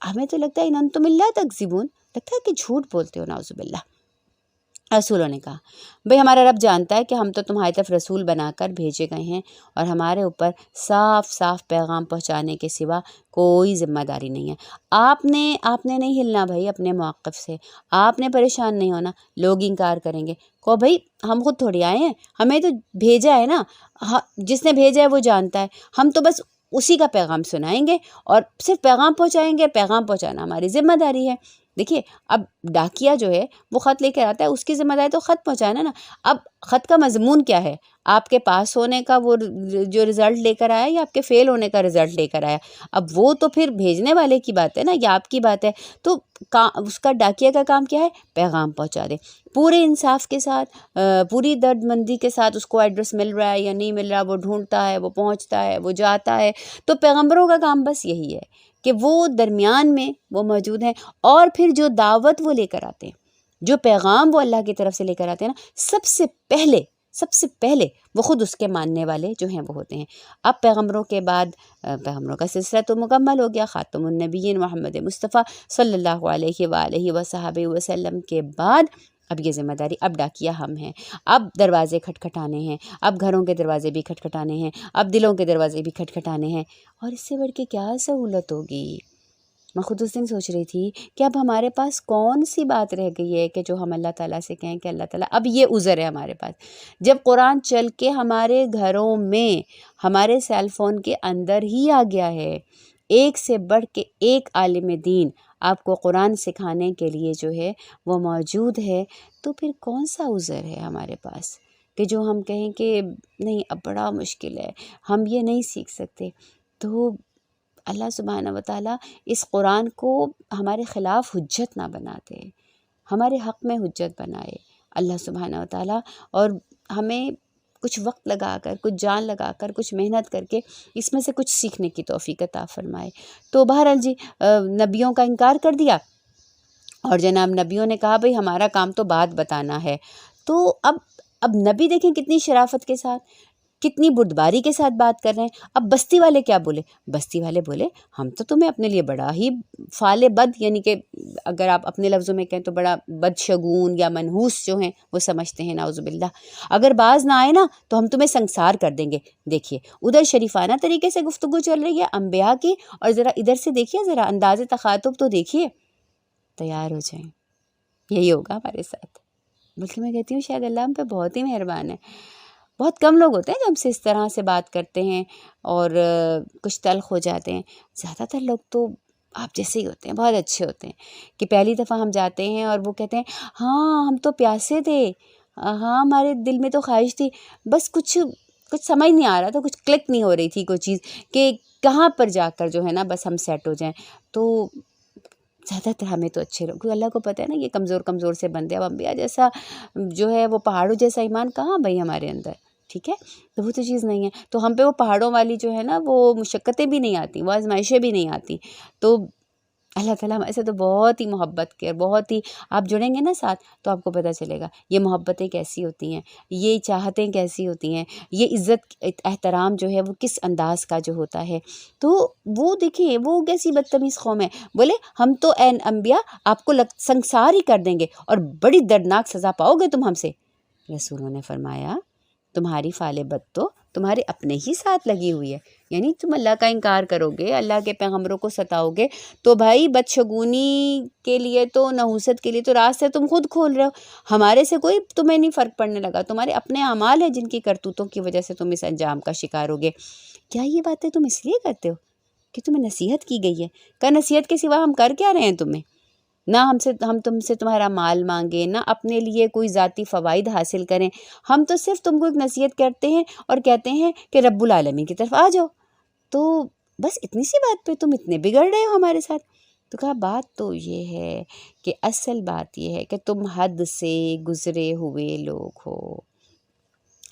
ہمیں تو لگتا ہے ان انتم الا تکذبون، لگتا ہے کہ جھوٹ بولتے ہو، نعوذ باللہ۔ رسولوں نے کہا بھئی ہمارا رب جانتا ہے کہ ہم تو تمہاری طرف رسول بنا کر بھیجے گئے ہیں، اور ہمارے اوپر صاف پیغام پہنچانے کے سوا کوئی ذمہ داری نہیں ہے۔ آپ نے نہیں ہلنا بھائی اپنے موقف سے، آپ نے پریشان نہیں ہونا، لوگ انکار کریں گے، کہو بھائی ہم خود تھوڑی آئے ہیں، ہمیں تو بھیجا ہے نا، جس نے بھیجا ہے وہ جانتا ہے، ہم تو بس اسی کا پیغام سنائیں گے اور صرف پیغام پہنچائیں گے، پیغام پہنچانا ہماری ذمہ داری ہے۔ دیکھیے اب ڈاکیا جو ہے وہ خط لے کر آتا ہے، اس کی ذمہ داری تو خط پہنچانا نا۔ اب خط کا مضمون کیا ہے؟ آپ کے پاس ہونے کا وہ جو رزلٹ لے کر آیا یا آپ کے فیل ہونے کا رزلٹ لے کر آیا؟ اب وہ تو پھر بھیجنے والے کی بات ہے نا، یا آپ کی بات ہے۔ تو اس کا ڈاکیا کا کام کیا ہے؟ پیغام پہنچا دے، پورے انصاف کے ساتھ، پوری درد مندی کے ساتھ اس کو ایڈریس مل رہا ہے یا نہیں مل رہا، وہ ڈھونڈتا ہے، وہ پہنچتا ہے، وہ جاتا ہے۔ تو پیغمبروں کا کام بس یہی ہے کہ وہ درمیان میں وہ موجود ہیں، اور پھر جو دعوت وہ لے کر آتے ہیں، جو پیغام وہ اللہ کی طرف سے لے کر آتے ہیں نا، سب سے پہلے وہ خود اس کے ماننے والے جو ہیں وہ ہوتے ہیں۔ اب پیغمبروں کے بعد پیغمبروں کا سلسلہ تو مکمل ہو گیا، خاتم النبیین محمد مصطفیٰ صلی اللہ علیہ وآلہ وصحبہ وسلم کے بعد اب یہ ذمہ داری، اب ڈاکیا ہم ہیں، اب دروازے کھٹکھٹانے ہیں، اب گھروں کے دروازے بھی کھٹکھٹانے ہیں، اب دلوں کے دروازے بھی کھٹکھٹانے ہیں۔ اور اس سے بڑھ کے کیا سہولت ہوگی؟ میں خود اس دن سوچ رہی تھی کہ اب ہمارے پاس کون سی بات رہ گئی ہے کہ جو ہم اللہ تعالیٰ سے کہیں کہ اللہ تعالیٰ، اب یہ عذر ہے ہمارے پاس، جب قرآن چل کے ہمارے گھروں میں، ہمارے سیل فون کے اندر ہی آ گیا ہے، ایک سے بڑھ کے ایک عالم دین آپ کو قرآن سکھانے کے لیے جو ہے وہ موجود ہے، تو پھر کون سا عذر ہے ہمارے پاس کہ جو ہم کہیں کہ نہیں اب بڑا مشکل ہے، ہم یہ نہیں سیکھ سکتے۔ تو اللہ سبحانہ وتعالیٰ اس قرآن کو ہمارے خلاف حجت نہ بنا دے، ہمارے حق میں حجت بنائے اللہ سبحانہ وتعالیٰ، اور ہمیں کچھ وقت لگا کر، کچھ جان لگا کر، کچھ محنت کر کے اس میں سے کچھ سیکھنے کی توفیق عطا فرمائے۔ تو بہرحال جی، نبیوں کا انکار کر دیا، اور جناب نبیوں نے کہا بھئی ہمارا کام تو بات بتانا ہے۔ تو اب نبی دیکھیں کتنی شرافت کے ساتھ، کتنی بردباری کے ساتھ بات کر رہے ہیں۔ اب بستی والے کیا بولے؟ بستی والے بولے ہم تو تمہیں اپنے لیے بڑا ہی فعال بد، یعنی کہ اگر آپ اپنے لفظوں میں کہیں تو بڑا بدشگون یا منحوس جو ہیں وہ سمجھتے ہیں، نعوذ باللہ۔ اگر باز نہ آئے نا تو ہم تمہیں سنگسار کر دیں گے۔ دیکھیے ادھر شریفانہ طریقے سے گفتگو چل رہی ہے انبیاء کی، اور ذرا ادھر سے دیکھیے، ذرا انداز تخاطب تو دیکھیے۔ تیار ہو جائیں، یہی ہوگا ہمارے ساتھ۔ بلکہ میں کہتی ہوں شاید اللہ ہم پہ بہت ہی مہربان ہے۔ بہت کم لوگ ہوتے ہیں جو ہم سے اس طرح سے بات کرتے ہیں اور کچھ تلخ ہو جاتے ہیں۔ زیادہ تر لوگ تو آپ جیسے ہی ہوتے ہیں، بہت اچھے ہوتے ہیں کہ پہلی دفعہ ہم جاتے ہیں اور وہ کہتے ہیں ہاں ہم تو پیاسے تھے، ہاں ہمارے دل میں تو خواہش تھی، بس کچھ سمجھ نہیں آ رہا تھا، کچھ کلک نہیں ہو رہی تھی کوئی چیز کہ کہاں پر جا کر جو ہے نا بس ہم سیٹ ہو جائیں۔ تو زیادہ تر ہمیں تو اچھے لوگ، کیونکہ اللہ کو پتہ ہے نا یہ کمزور سے بندے، اب انبیاء جیسا جو ہے وہ پہاڑوں جیسا ایمان کہاں بھائی ہمارے اندر، ٹھیک ہے؟ تو وہ تو چیز نہیں ہے، تو ہم پہ وہ پہاڑوں والی جو ہے نا وہ مشقتیں بھی نہیں آتی، وہ آزمائشیں بھی نہیں آتی۔ تو اللہ تعالیٰ ہمارے سے تو بہت ہی محبت کے، بہت ہی، آپ جڑیں گے نا ساتھ تو آپ کو پتہ چلے گا یہ محبتیں کیسی ہوتی ہیں، یہ چاہتیں کیسی ہوتی ہیں، یہ عزت احترام جو ہے وہ کس انداز کا جو ہوتا ہے۔ تو وہ دیکھیں وہ کیسی بدتمیز قوم ہے، بولے ہم تو اے انبیاء آپ کو سنگسار ہی کر دیں گے اور بڑی دردناک سزا پاؤ گے تم ہم سے۔ رسولوں نے فرمایا تمہاری فعال بد تو تمہارے اپنے ہی ساتھ لگی ہوئی ہے، یعنی تم اللہ کا انکار کرو گے، اللہ کے پیغمبروں کو ستاؤ گے تو بھائی بدشگونی کے لیے تو، نحوست کے لیے تو راستے تم خود کھول رہے ہو، ہمارے سے کوئی تمہیں نہیں فرق پڑنے لگا، تمہارے اپنے اعمال ہیں جن کی کرتوتوں کی وجہ سے تم اس انجام کا شکار ہوگے۔ کیا یہ باتیں تم اس لیے کرتے ہو کہ تمہیں نصیحت کی گئی ہے؟ کہ نصیحت کے سوا ہم کر کیا رہے ہیں تمہیں؟ نہ ہم تم سے تمہارا مال مانگے، نہ اپنے لیے کوئی ذاتی فوائد حاصل کریں، ہم تو صرف تم کو ایک نصیحت کرتے ہیں اور کہتے ہیں کہ رب العالمین کی طرف آ جاؤ۔ تو بس اتنی سی بات پہ تم اتنے بگڑ رہے ہو ہمارے ساتھ۔ تو کہا بات تو یہ ہے کہ اصل بات یہ ہے کہ تم حد سے گزرے ہوئے لوگ ہو۔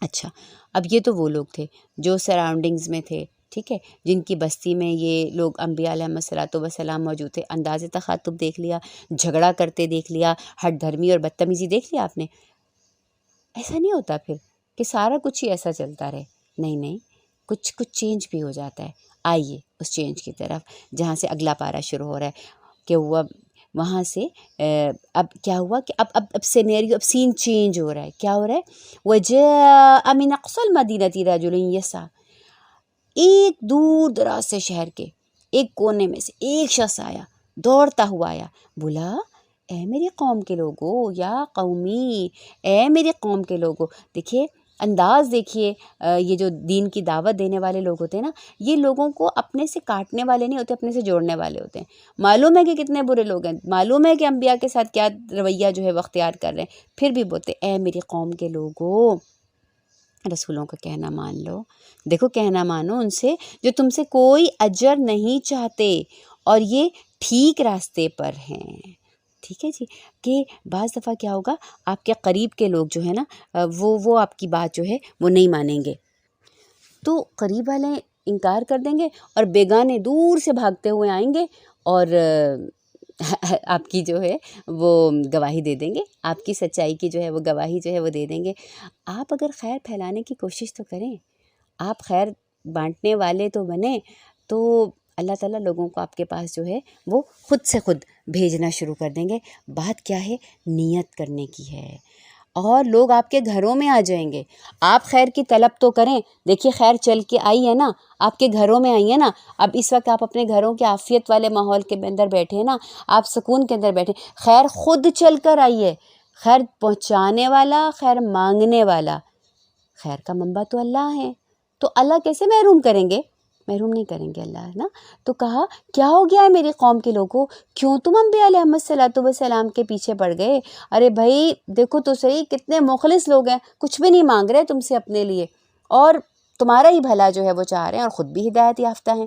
اچھا اب یہ تو وہ لوگ تھے جو سراؤنڈنگز میں تھے، ٹھیک ہے، جن کی بستی میں یہ لوگ انبیاء علیہ الصلوۃ والسلام موجود تھے۔ انداز تخاطب دیکھ لیا، جھگڑا کرتے دیکھ لیا، ہٹ دھرمی اور بدتمیزی دیکھ لیا آپ نے۔ ایسا نہیں ہوتا پھر کہ سارا کچھ ہی ایسا چلتا رہے، نہیں، کچھ چینج بھی ہو جاتا ہے۔ آئیے اس چینج کی طرف جہاں سے اگلا پارہ شروع ہو رہا ہے کہ ہوا وہاں سے اب کیا ہوا کہ اب سینیریو، اب سین چینج ہو رہا ہے۔ کیا ہو رہا ہے؟ وَجَاءَ مِنْ أَقْصَى الْمَدِينَةِ رَجُلٌ يَسْعَىٰ، ایک دور دراز سے شہر کے ایک کونے میں سے ایک شخص آیا، دوڑتا ہوا آیا، بولا اے میری قوم کے لوگوں، یا قومی، اے میری قوم کے لوگوں۔ دیکھیے انداز دیکھیے، یہ جو دین کی دعوت دینے والے لوگ ہوتے ہیں نا، یہ لوگوں کو اپنے سے کاٹنے والے نہیں ہوتے، اپنے سے جوڑنے والے ہوتے ہیں۔ معلوم ہے کہ کتنے برے لوگ ہیں، معلوم ہے کہ انبیاء کے ساتھ کیا رویہ جو ہے وہ اختیار کر رہے ہیں، پھر بھی بولتے اے میری قوم کے لوگوں، رسولوں کا کہنا مان لو۔ دیکھو کہنا مانو ان سے جو تم سے کوئی اجر نہیں چاہتے اور یہ ٹھیک راستے پر ہیں۔ ٹھیک ہے جی، کہ بعض دفعہ کیا ہوگا، آپ کے قریب کے لوگ جو ہے نا وہ آپ کی بات جو ہے وہ نہیں مانیں گے، تو قریب والے انکار کر دیں گے اور بیگانے دور سے بھاگتے ہوئے آئیں گے اور آپ کی جو ہے وہ گواہی دے دیں گے، آپ کی سچائی کی جو ہے وہ گواہی جو ہے وہ دے دیں گے۔ آپ اگر خیر پھیلانے کی کوشش تو کریں، آپ خیر بانٹنے والے تو بنیں، تو اللہ تعالیٰ لوگوں کو آپ کے پاس جو ہے وہ خود سے خود بھیجنا شروع کر دیں گے۔ بات کیا ہے، نیت کرنے کی ہے، اور لوگ آپ کے گھروں میں آ جائیں گے۔ آپ خیر کی طلب تو کریں، دیکھیے خیر چل کے آئی ہے نا، آپ کے گھروں میں آئی ہے نا۔ اب اس وقت آپ اپنے گھروں کے عافیت والے ماحول کے اندر بیٹھے ہیں نا، آپ سکون کے اندر بیٹھے، خیر خود چل کر آئی ہے۔ خیر پہنچانے والا، خیر مانگنے والا، خیر کا منبع تو اللہ ہے، تو اللہ کیسے محروم کریں گے؟ محروم نہیں کریں گے اللہ، ہے نا۔ تو کہا کیا ہو گیا ہے میری قوم کے لوگوں، کیوں تم انبیاء علیہ السلام کے پیچھے پڑ گئے؟ ارے بھائی دیکھو تو صحیح، کتنے مخلص لوگ ہیں، کچھ بھی نہیں مانگ رہے تم سے اپنے لیے، اور تمہارا ہی بھلا جو ہے وہ چاہ رہے ہیں، اور خود بھی ہدایت یافتہ ہیں۔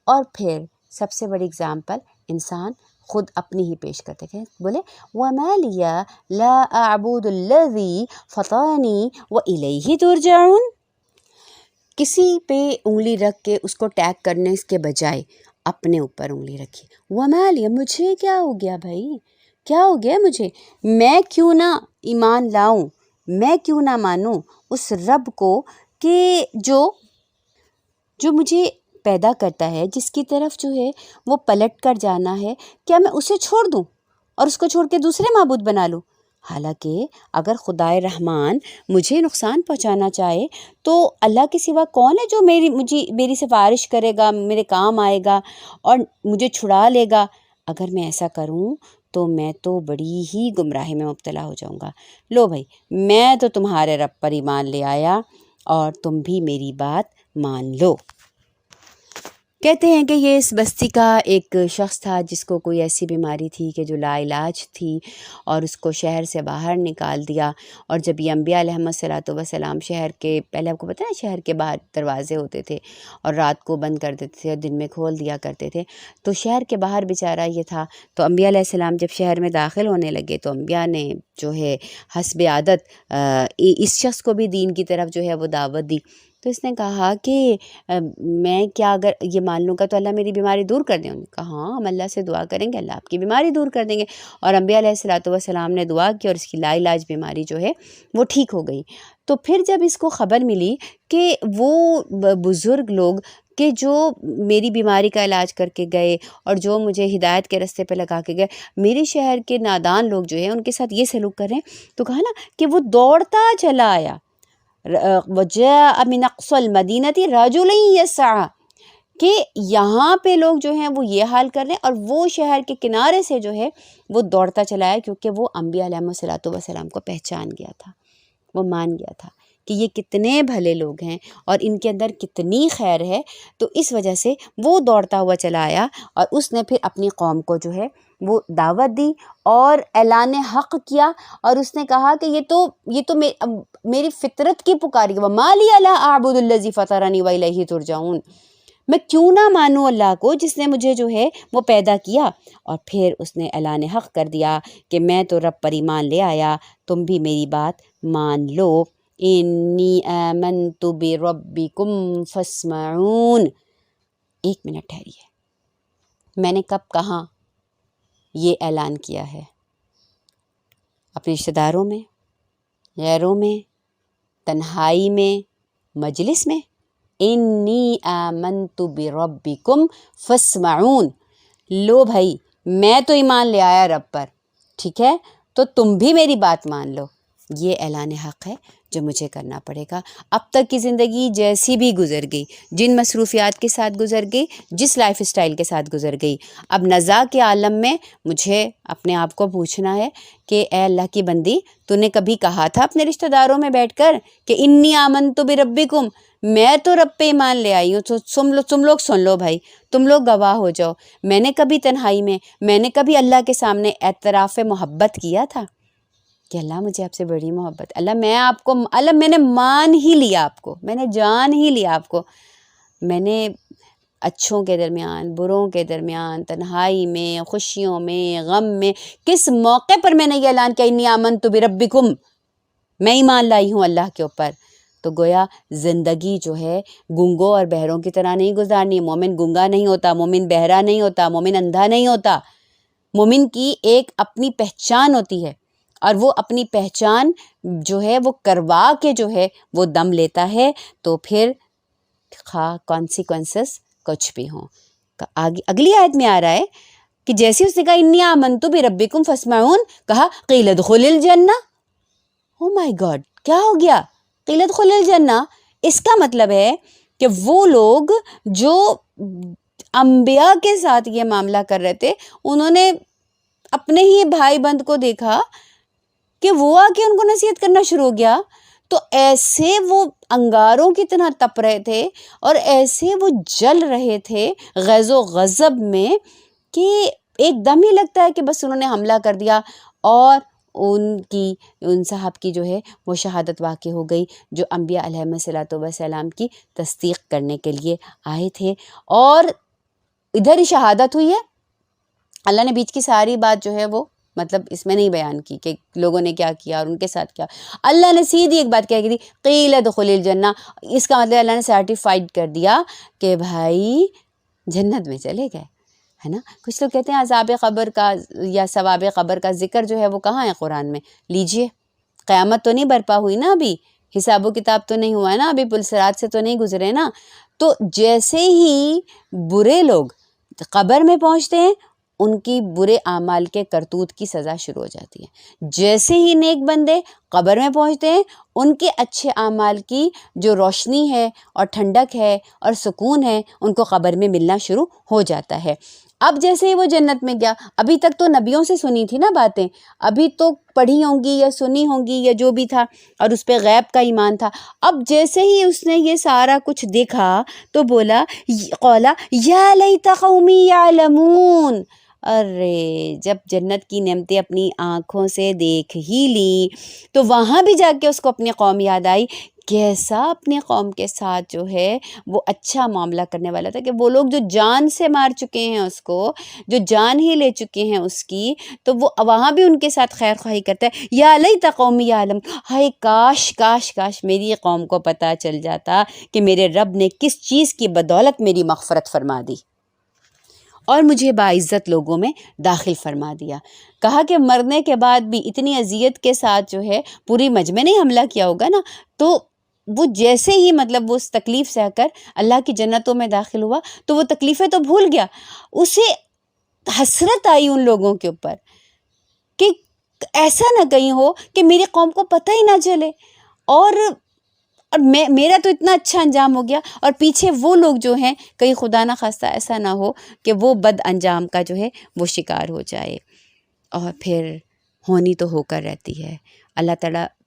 اور پھر سب سے بڑی اگزامپل انسان خود اپنی ہی پیش کرتے ہیں، بولے وَمَا لِيَ لَا أَعْبُدُ الَّذِي فَطَرَنِي وَإِلَيْهِ تُرْجَعُونَ۔ کسی پہ انگلی رکھ کے اس کو ٹیگ کرنے کے بجائے اپنے اوپر انگلی رکھی، وَمَا لِيَ، مجھے کیا ہو گیا بھائی، کیا ہو گیا مجھے، میں کیوں نہ ایمان لاؤں، میں کیوں نہ مانوں اس رب کو کہ جو مجھے پیدا کرتا ہے، جس کی طرف جو ہے وہ پلٹ کر جانا ہے، کیا میں اسے چھوڑ دوں اور اس کو چھوڑ کے دوسرے معبود بنا لوں؟ حالانکہ اگر خدائے رحمان مجھے نقصان پہنچانا چاہے تو اللہ کے سوا کون ہے جو میری سفارش کرے گا، میرے کام آئے گا اور مجھے چھڑا لے گا؟ اگر میں ایسا کروں تو میں تو بڑی ہی گمراہی میں مبتلا ہو جاؤں گا۔ لو بھائی، میں تو تمہارے رب پر ایمان لے آیا اور تم بھی میری بات مان لو۔ کہتے ہیں کہ یہ اس بستی کا ایک شخص تھا جس کو کوئی ایسی بیماری تھی کہ جو لا علاج تھی، اور اس کو شہر سے باہر نکال دیا۔ اور جب یہ انبیاء علیہ السلام شہر کے، پہلے آپ کو پتہ ہے شہر کے باہر دروازے ہوتے تھے اور رات کو بند کر دیتے تھے اور دن میں کھول دیا کرتے تھے، تو شہر کے باہر بیچارہ یہ تھا۔ تو انبیاء علیہ السلام جب شہر میں داخل ہونے لگے تو انبیاء نے جو ہے حسب عادت اس شخص کو بھی دین کی طرف جو ہے وہ دعوت دی۔ تو اس نے کہا کہ میں کیا اگر یہ مان لوں گا تو اللہ میری بیماری دور کر دیں؟ انہوں نے کہا ہاں، ہم اللہ سے دعا کریں گے، اللہ آپ کی بیماری دور کر دیں گے۔ اور انبیاء علیہ السلام نے دعا کی اور اس کی لا علاج بیماری جو ہے وہ ٹھیک ہو گئی۔ تو پھر جب اس کو خبر ملی کہ وہ بزرگ لوگ کہ جو میری بیماری کا علاج کر کے گئے اور جو مجھے ہدایت کے رستے پہ لگا کے گئے، میرے شہر کے نادان لوگ جو ہیں ان کے ساتھ یہ سلوک کر رہے ہیں، تو کہا نا کہ وہ دوڑتا چلا آیا، وَجَاءَ مِنْ أَقْصَى الْمَدِينَةِ رَجُلٌ يَسْعَىٰ، کہ یہاں پہ لوگ جو ہیں وہ یہ حال کر رہے ہیں، اور وہ شہر کے کنارے سے جو ہے وہ دوڑتا چلا ہے، کیونکہ وہ انبیاء علیہ السلام کو پہچان گیا تھا، وہ مان گیا تھا کہ یہ کتنے بھلے لوگ ہیں اور ان کے اندر کتنی خیر ہے۔ تو اس وجہ سے وہ دوڑتا ہوا چلا آیا اور اس نے پھر اپنی قوم کو جو ہے وہ دعوت دی اور اعلان حق کیا، اور اس نے کہا کہ یہ تو میری فطرت کی پکاری، وَمَا لِيَ لَا أَعْبُدُ الَّذِي فَطَرَنِي وَإِلَيْهِ تُرْجَعُونَ، میں کیوں نہ مانوں اللہ کو جس نے مجھے جو ہے وہ پیدا کیا۔ اور پھر اس نے اعلان حق کر دیا کہ میں تو رب پر ایمان لے آیا، تم بھی میری بات مان لو، انی آمنت بربکم فاسمعون۔ ایک منٹ ٹھہریے، میں نے کب کہاں یہ اعلان کیا ہے؟ اپنے رشتہ داروں میں، غیروں میں، تنہائی میں، مجلس میں؟ انی آمنت بربکم فاسمعون، لو بھائی میں تو ایمان لے آیا رب پر، ٹھیک ہے، تو تم بھی میری بات مان لو۔ یہ اعلان حق ہے جو مجھے کرنا پڑے گا۔ اب تک کی زندگی جیسی بھی گزر گئی، جن مصروفیات کے ساتھ گزر گئی، جس لائف اسٹائل کے ساتھ گزر گئی، اب نزا کے عالم میں مجھے اپنے آپ کو پوچھنا ہے کہ اے اللہ کی بندی، تو نے کبھی کہا تھا اپنے رشتہ داروں میں بیٹھ کر کہ انی آمنت بربکم، میں تو رب پہ ایمان لے آئی ہوں، تو تم لوگ سن لو بھائی، تم لوگ گواہ ہو جاؤ، میں نے کبھی تنہائی میں نے کبھی اللہ کے سامنے اعتراف محبت کیا تھا کہ اللہ مجھے آپ سے بڑی محبت، اللہ میں نے مان ہی لیا آپ کو، میں نے جان ہی لیا آپ کو، میں نے اچھوں کے درمیان بروں کے درمیان، تنہائی میں خوشیوں میں غم میں، کس موقع پر میں نے یہ اعلان کیا انی آمنت بربکم، میں ایمان لائی ہوں اللہ کے اوپر۔ تو گویا زندگی جو ہے گنگوں اور بہروں کی طرح نہیں گزارنی۔ مومن گنگا نہیں ہوتا، مومن بہرا نہیں ہوتا، مومن اندھا نہیں ہوتا۔ مومن کی ایک اپنی پہچان ہوتی ہے، اور وہ اپنی پہچان جو ہے وہ کروا کے جو ہے وہ دم لیتا ہے، تو پھر خواہ کانسیکوینسز کچھ بھی ہوں۔ اگلی آیت میں آ رہا ہے کہ جیسے اس نے کہا انی آمنت بربکم فاسمعون، کہا قیل ادخل الجنہ۔ او مائی گاڈ، کیا ہو گیا؟ قیل ادخل الجنہ، اس کا مطلب ہے کہ وہ لوگ جو انبیاء کے ساتھ یہ معاملہ کر رہے تھے، انہوں نے اپنے ہی بھائی بند کو دیکھا کہ وہ آ کے ان کو نصیحت کرنا شروع ہو گیا، تو ایسے وہ انگاروں کی طرح تپ رہے تھے اور ایسے وہ جل رہے تھے غیظ و غضب میں کہ ایک دم ہی لگتا ہے کہ بس انہوں نے حملہ کر دیا، اور ان صاحب کی جو ہے وہ شہادت واقع ہو گئی، جو انبیاء علیہم الصلوۃ والسلام کی تصدیق کرنے کے لیے آئے تھے، اور ادھر ہی شہادت ہوئی ہے۔ اللہ نے بیچ کی ساری بات جو ہے وہ مطلب اس میں نہیں بیان کی کہ لوگوں نے کیا کیا اور ان کے ساتھ کیا، اللہ نے سیدھی ایک بات کہہ دی قیل ادخل الجنہ۔ اس کا مطلب اللہ نے سرٹیفائڈ کر دیا کہ بھائی جنت میں چلے گئے، ہے نا۔ کچھ لوگ کہتے ہیں عذاب قبر کا یا ثواب قبر کا ذکر جو ہے وہ کہاں ہے قرآن میں؟ لیجئے، قیامت تو نہیں برپا ہوئی نا، ابھی حساب و کتاب تو نہیں ہوا ہے نا، ابھی پلسرات سے تو نہیں گزرے نا۔ تو جیسے ہی برے لوگ قبر میں پہنچتے ہیں، ان کی برے اعمال کے کرتوت کی سزا شروع ہو جاتی ہے۔ جیسے ہی نیک بندے قبر میں پہنچتے ہیں، ان کے اچھے اعمال کی جو روشنی ہے اور ٹھنڈک ہے اور سکون ہے، ان کو قبر میں ملنا شروع ہو جاتا ہے۔ اب جیسے ہی وہ جنت میں گیا، ابھی تک تو نبیوں سے سنی تھی نا باتیں، ابھی تو پڑھی ہوں گی یا سنی ہوں گی یا جو بھی تھا، اور اس پہ غیب کا ایمان تھا۔ اب جیسے ہی اس نے یہ سارا کچھ دیکھا تو بولا قولا یا لیت قومی یعلمون، ارے جب جنت کی نعمتیں اپنی آنکھوں سے دیکھ ہی لی تو وہاں بھی جا کے اس کو اپنی قوم یاد آئی، کیسا اپنے قوم کے ساتھ جو ہے وہ اچھا معاملہ کرنے والا تھا، کہ وہ لوگ جو جان سے مار چکے ہیں اس کو، جو جان ہی لے چکے ہیں اس کی، تو وہ وہاں بھی ان کے ساتھ خیر خواہی کرتا ہے۔ یا لیت قومی یعلم، ہائے کاش کاش کاش میری قوم کو پتہ چل جاتا کہ میرے رب نے کس چیز کی بدولت میری مغفرت فرما دی اور مجھے باعزت لوگوں میں داخل فرما دیا۔ کہا کہ مرنے کے بعد بھی اتنی اذیت کے ساتھ جو ہے پوری مجمع نے حملہ کیا ہوگا نا، تو وہ جیسے ہی مطلب وہ اس تکلیف سہ کر اللہ کی جنتوں میں داخل ہوا تو وہ تکلیفیں تو بھول گیا، اسے حسرت آئی ان لوگوں کے اوپر کہ ایسا نہ کہیں ہو کہ میری قوم کو پتہ ہی نہ چلے، اور میرا تو اتنا اچھا انجام ہو گیا، اور پیچھے وہ لوگ جو ہیں کہیں خدا نہ خواستہ ایسا نہ ہو کہ وہ بد انجام کا جو ہے وہ شکار ہو جائے۔ اور پھر ہونی تو ہو کر رہتی ہے۔ اللہ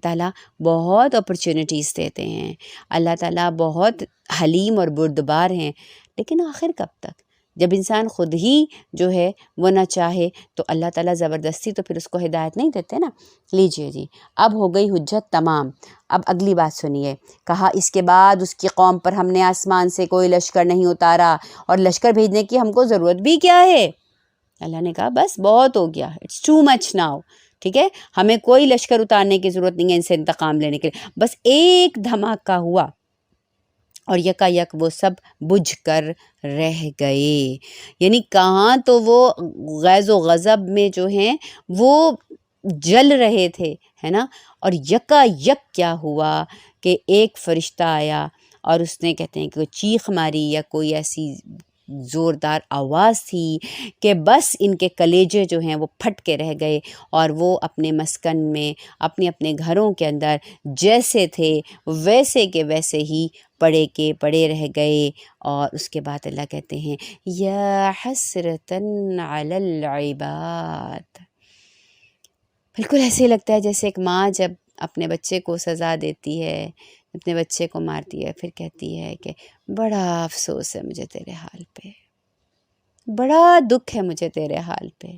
تعالیٰ بہت اپرچونٹیز دیتے ہیں، اللہ تعالیٰ بہت حلیم اور بردبار ہیں، لیکن آخر کب تک؟ جب انسان خود ہی جو ہے وہ نہ چاہے تو اللہ تعالیٰ زبردستی تو پھر اس کو ہدایت نہیں دیتے نا۔ لیجئے جی، اب ہو گئی حجت تمام۔ اب اگلی بات سنیے، کہا اس کے بعد اس کی قوم پر ہم نے آسمان سے کوئی لشکر نہیں اتارا، اور لشکر بھیجنے کی ہم کو ضرورت بھی کیا ہے؟ اللہ نے کہا بس بہت ہو گیا، اٹس ٹو مچ ناؤ، ٹھیک ہے، ہمیں کوئی لشکر اتارنے کی ضرورت نہیں ہے ان سے انتقام لینے کے لیے۔ بس ایک دھماکہ ہوا اور یکا یک وہ سب بجھ کر رہ گئے، یعنی کہاں تو وہ غیظ و غضب میں جو ہیں وہ جل رہے تھے، ہے نا، اور یکا یک کیا ہوا کہ ایک فرشتہ آیا اور اس نے کہتے ہیں کہ چیخ ماری یا کوئی ایسی زوردار آواز تھی کہ بس ان کے کلیجے جو ہیں وہ پھٹ کے رہ گئے، اور وہ اپنے مسکن میں اپنے اپنے گھروں کے اندر جیسے تھے ویسے کے ویسے ہی پڑے کے پڑے رہ گئے۔ اور اس کے بعد اللہ کہتے ہیں یا حسرتن علی العباد، بالکل ایسے لگتا ہے جیسے ایک ماں جب اپنے بچے کو سزا دیتی ہے، اپنے بچے کو مارتی ہے، پھر کہتی ہے کہ بڑا افسوس ہے مجھے تیرے حال پہ، بڑا دکھ ہے مجھے تیرے حال پہ،